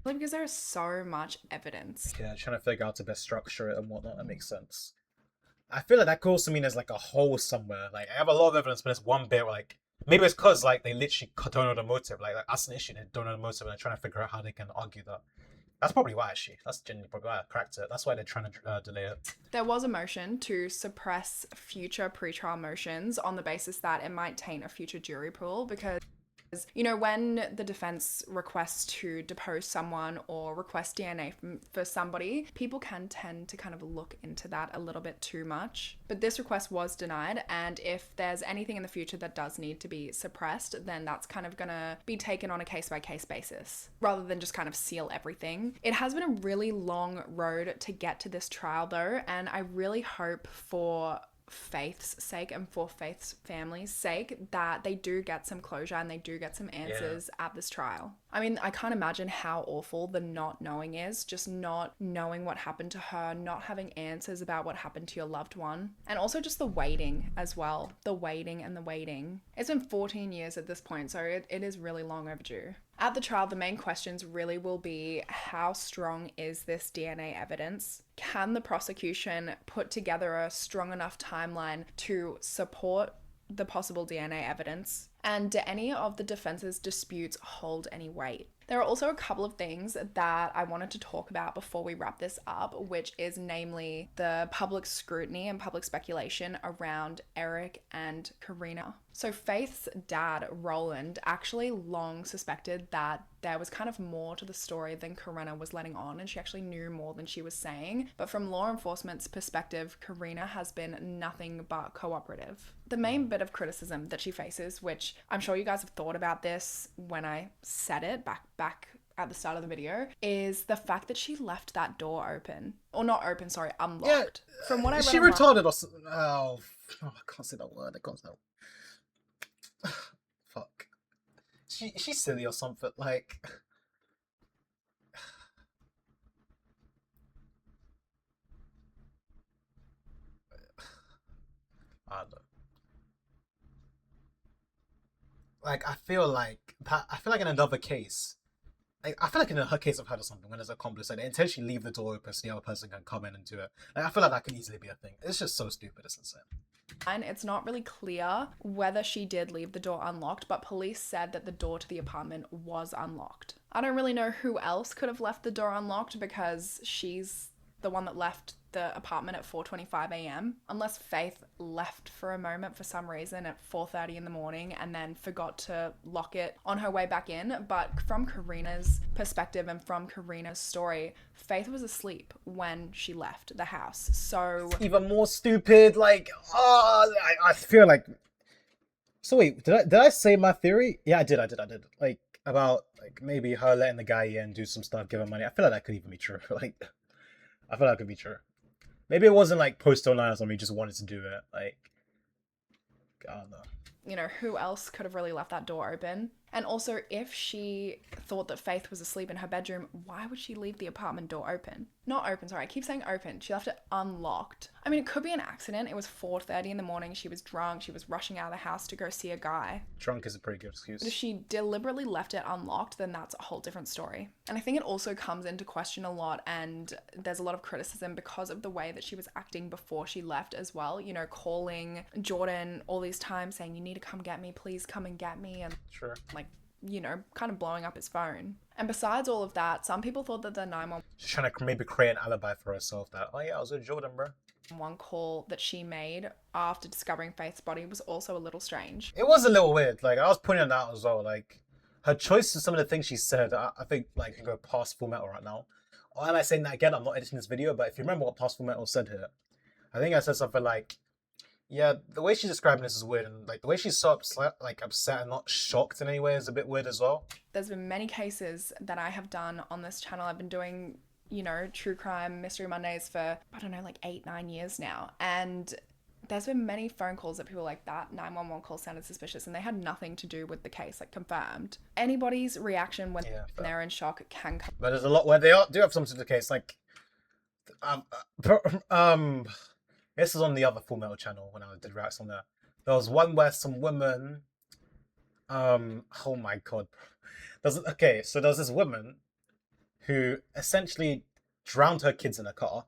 because there is so much evidence. Yeah, trying to figure out to best structure it and whatnot. That makes sense. I feel like that could also mean there's like a hole somewhere. Like, I have a lot of evidence, but there's one bit where, like, maybe it's because like they literally don't know the motive. Like that's an issue. They don't know the motive, and they're trying to figure out how they can argue that. That's probably why, actually. That's genuinely probably why I cracked it. That's why they're trying to delay it. There was a motion to suppress future pretrial motions on the basis that it might taint a future jury pool because, you know, when the defense requests to depose someone or request DNA for somebody, people can tend to kind of look into that a little bit too much. But this request was denied, and if there's anything in the future that does need to be suppressed, then that's kind of gonna be taken on a case-by-case basis, rather than just kind of seal everything. It has been a really long road to get to this trial though, and I really hope for Faith's sake and for Faith's family's sake that they do get some closure and they do get some answers at this trial. I mean, I can't imagine how awful the not knowing is, just not knowing what happened to her, not having answers about what happened to your loved one, and also just the waiting as well. The waiting and the waiting. It's been 14 years at this point, so it is really long overdue. At the trial, the main questions really will be, how strong is this DNA evidence? Can the prosecution put together a strong enough timeline to support the possible DNA evidence? And do any of the defense's disputes hold any weight? There are also a couple of things that I wanted to talk about before we wrap this up, which is namely the public scrutiny and public speculation around Eric and Karina. So Faith's dad, Roland, actually long suspected that there was kind of more to the story than Karina was letting on, and she actually knew more than she was saying. But from law enforcement's perspective, Karina has been nothing but cooperative. The main bit of criticism that she faces, which I'm sure you guys have thought about this when I said it back at the start of the video, is the fact that she left that door open. Or not open, sorry, unlocked. Yeah, from what I read she retarded or something. Oh, I can't say that word. I can't say that. Fuck. She's silly or something. Like, I don't know. Like, I feel like in another case, like, I feel like in her case of her or something, when there's an accomplice, like, they intentionally leave the door open so the other person can come in and do it. Like, I feel like that could easily be a thing. It's just so stupid. It's insane. And it's not really clear whether she did leave the door unlocked, but police said that the door to the apartment was unlocked. I don't really know who else could have left the door unlocked because she's the one that left the apartment at 4:25 a.m. unless Faith left for a moment for some reason at 4:30 in the morning and then forgot to lock it on her way back in. But from Karina's perspective and from Karina's story, Faith was asleep when she left the house. So even more stupid. Like, I feel like. So wait, did I say my theory? Yeah, I did. Like, about like maybe her letting the guy in, do some stuff, give him money. I feel like that could even be true. Like, I feel like it could be true. Maybe it wasn't like post online or something, he just wanted to do it. Like, I don't know. You know, who else could have really left that door open? And also, if she thought that Faith was asleep in her bedroom, why would she leave the apartment door open? Not open, sorry, I keep saying open. She left it unlocked. I mean, it could be an accident. It was 4:30 in the morning. She was drunk. She was rushing out of the house to go see a guy. Drunk is a pretty good excuse. But if she deliberately left it unlocked, then that's a whole different story. And I think it also comes into question a lot, and there's a lot of criticism because of the way that she was acting before she left as well. You know, calling Jordan all these times saying, you need to come get me, please come and get me. And sure. Like, you know, kind of blowing up his phone. And besides all of that, some people thought that the 911 She's trying to maybe create an alibi for herself that, oh yeah, I was with Jordan, bro. call that she made after discovering Faith's body was also a little strange. It was a little weird. Like, I was pointing it out as well. Like, her choice to some of the things she said, I think, like, can go past Full Metal right now. Why am I saying that again? I'm not editing this video, but if you remember what past Full Metal said here, I think I said something like, yeah, the way she's describing this is weird, and like the way she's so upset and not shocked in any way is a bit weird as well. There's been many cases that I have done on this channel. I've been doing, you know, true crime Mystery Mondays for, I don't know, like 8-9 years now. And there's been many phone calls that people like, that 911 call sounded suspicious, and they had nothing to do with the case, like confirmed. Anybody's reaction when they're in shock can come. But there's a lot where they do have something to the case, like, this is on the other Full Metal channel when I did reacts on there. There was one where some woman, oh my god. So there's this woman who essentially drowned her kids in a car.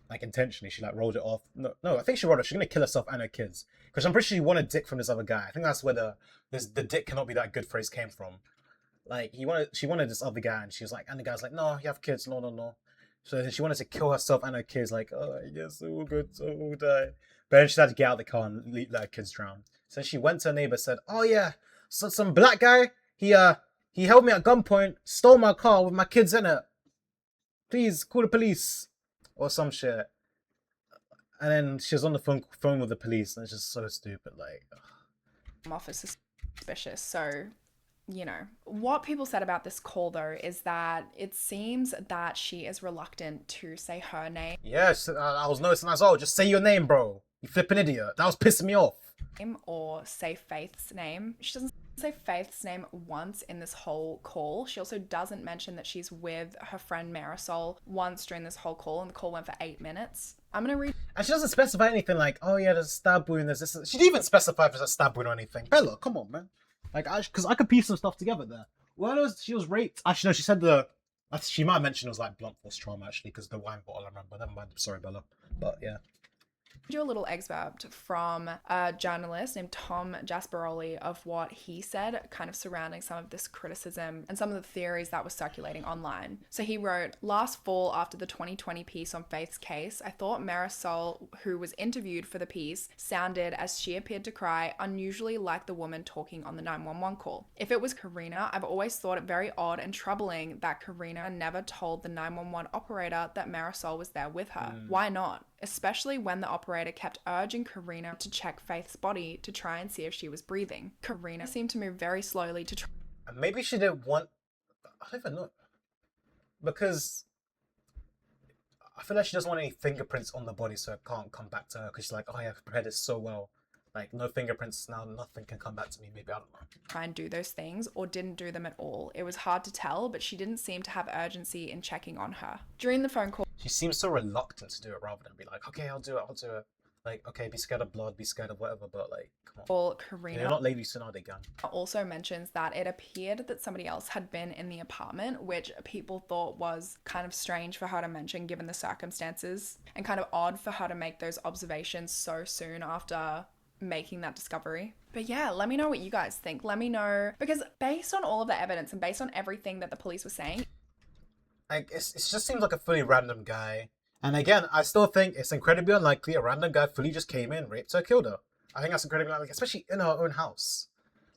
Like intentionally, she like rolled it off. No, I think she rolled it. She's gonna kill herself and her kids. Because I'm pretty sure she wanted dick from this other guy. I think that's where the dick cannot be that good phrase came from. Like she wanted this other guy, and she was like, and the guy's like, no, you have kids, no. So she wanted to kill herself and her kids, like, oh, I guess it will good, so we'll die. But then she had to get out of the car and let her kids drown. So she went to her neighbor, said, oh yeah, so some black guy, he held me at gunpoint, stole my car with my kids in it. Please call the police or some shit. And then she was on the phone with the police, and it's just so stupid, like. Officer suspicious, so. You know, what people said about this call though is that it seems that she is reluctant to say her name. Yes, I was noticing as well. Just say your name, bro. You flipping idiot. That was pissing me off. Or say Faith's name. She doesn't say Faith's name once in this whole call. She also doesn't mention that she's with her friend Marisol once during this whole call, and the call went for 8 minutes. I'm gonna read. And she doesn't specify anything like, oh yeah, there's a stab wound, there's this. She didn't even specify if there's a stab wound or anything. Bella, come on, man. Like, because I could piece some stuff together there. Well, she was raped. Actually, no, she said she might have mentioned it was like blunt force trauma, actually, because the wine bottle, I remember. Never mind. Sorry, Bella. But yeah. Do a little excerpt from a journalist named Tom Jasperoli of what he said, kind of surrounding some of this criticism and some of the theories that were circulating online. So he wrote, last fall after the 2020 piece on Faith's case, I thought Marisol, who was interviewed for the piece, sounded, as she appeared to cry, unusually like the woman talking on the 911 call. If it was Karina, I've always thought it very odd and troubling that Karina never told the 911 operator that Marisol was there with her. Why not? Especially when the operator kept urging Karina to check Faith's body to try and see if she was breathing. Karina seemed to move very slowly to try. Maybe she didn't want. I don't even know. Because I feel like she doesn't want any fingerprints on the body, so it can't come back to her. Because she's like, oh yeah, I've prepared this so well. Like, no fingerprints now, nothing can come back to me. Maybe, I don't know. Try and do those things, or didn't do them at all. It was hard to tell, but she didn't seem to have urgency in checking on her. During the phone call, she seems so reluctant to do it rather than be like, okay, I'll do it. Like, okay, be scared of blood, be scared of whatever, but like, come on. Karina, you're not Lady Tsunade again. Also mentions that it appeared that somebody else had been in the apartment, which people thought was kind of strange for her to mention given the circumstances, and kind of odd for her to make those observations so soon after making that discovery. But yeah, let me know what you guys think. Let me know, because based on all of the evidence and based on everything that the police were saying, like, it just seems like a fully random guy. And again, I still think it's incredibly unlikely a random guy fully just came in, raped her, killed her. I think that's incredibly unlikely, especially in her own house.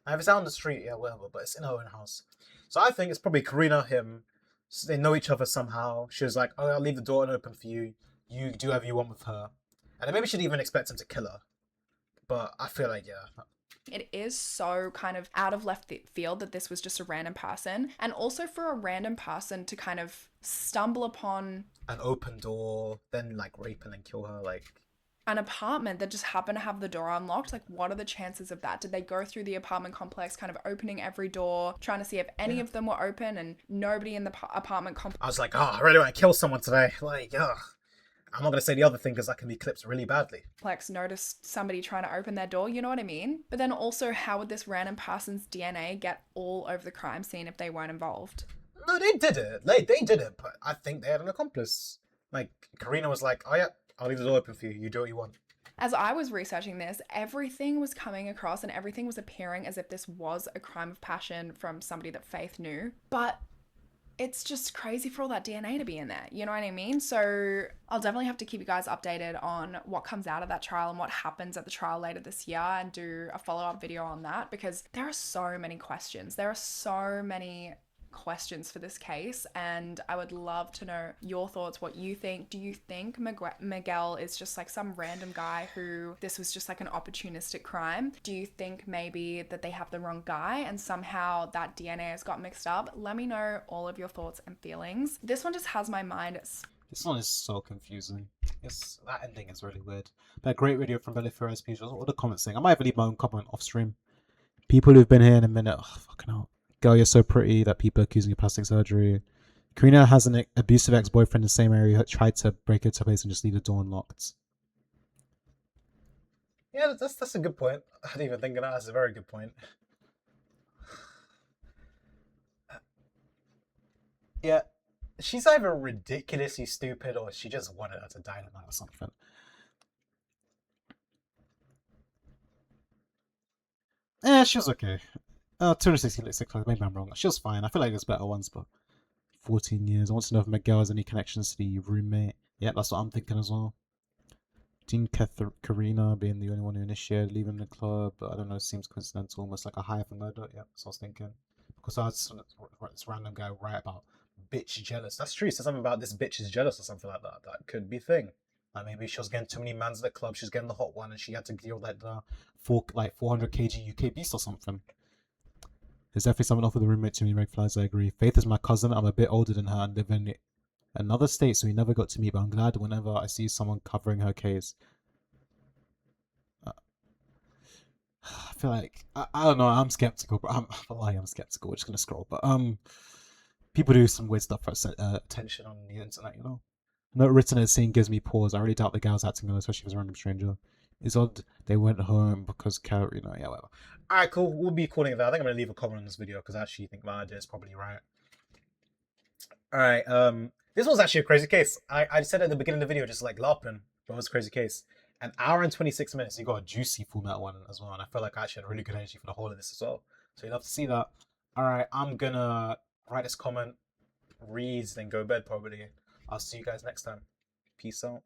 Now, if it's out on the street, yeah, whatever, but it's in her own house. So I think it's probably Karina, him. So they know each other somehow. She was like, oh, I'll leave the door open for you. You do whatever you want with her. And then maybe she'd even expect him to kill her. But I feel like, yeah. It is so kind of out of left field that this was just a random person. And also for a random person to kind of stumble upon an open door, then like rape and then kill her, like an apartment that just happened to have the door unlocked. Like, what are the chances of that? Did they go through the apartment complex kind of opening every door, trying to see if any of them were open, and nobody in the apartment complex? I was like, oh, I really want to kill someone today. Like, ugh. I'm not going to say the other thing because that can be clipped really badly. Noticed somebody trying to open their door, you know what I mean? But then also, how would this random person's DNA get all over the crime scene if they weren't involved? No, they did it. They did it, but I think they had an accomplice. Like, Karina was like, oh yeah, I'll leave the door open for you. You do what you want. As I was researching this, everything was coming across and everything was appearing as if this was a crime of passion from somebody that Faith knew. But it's just crazy for all that DNA to be in there. You know what I mean? So I'll definitely have to keep you guys updated on what comes out of that trial and what happens at the trial later this year and do a follow-up video on that, because there are so many questions. There are so many questions for this case, and I would love to know your thoughts, what you think. Do you think Miguel is just like some random guy who this was just like an opportunistic crime? Do you think maybe that they have the wrong guy and somehow that DNA has got mixed up? Let me know all of your thoughts and feelings. This one just has my mind. This one is so confusing. That ending is really weird. But great video from Belly Ferris Peach. What the comments saying? I might even leave my own comment off stream. People who've been here in a minute. Oh, fucking hell. Girl, you're so pretty that people are accusing you of plastic surgery. Karina has an abusive ex-boyfriend in the same area who tried to break into her place and just leave the door unlocked. Yeah, that's a good point. I didn't even think of that. That's a very good point. Yeah, she's either ridiculously stupid or she just wanted her to die tonight or something. She was okay. 266, maybe I'm wrong. She was fine. I feel like there's better ones, but 14 years. I want to know if Miguel has any connections to the roommate. Yeah, that's what I'm thinking as well. Dean Karina being the only one who initiated leaving the club, but I don't know, it seems coincidental, almost like a high for murder. Yeah, that's what I was thinking. Because I was this random guy right about bitch jealous. That's true. So something about this bitch is jealous or something like that. That could be a thing. Like maybe she was getting too many mans at the club. She's getting the hot one, and she had to deal with that 400 kg UK beast or something. There's definitely something off with the roommate. Too many red flags. I agree. Faith is my cousin. I'm a bit older than her and live in another state, so we never got to meet. But I'm glad whenever I see someone covering her case. I feel like I don't know. I'm skeptical, but I'm skeptical. We're just gonna scroll, but people do some weird stuff for attention on the internet, you know. Note written as scene gives me pause. I really doubt the gal's acting on, especially if it's a random stranger. It's odd they went home because Cal, yeah, whatever. Alright, cool. We'll be calling it that. I think I'm gonna leave a comment on this video because I actually think my idea is probably right. Alright, this was actually a crazy case. I said at the beginning of the video, just like laughing, but it was a crazy case. An hour and 26 minutes. You got a juicy format one as well, and I felt like I actually had really good energy for the whole of this as well. So you'll have to see that. Alright, I'm gonna write this comment, read, then go to bed probably. I'll see you guys next time. Peace out.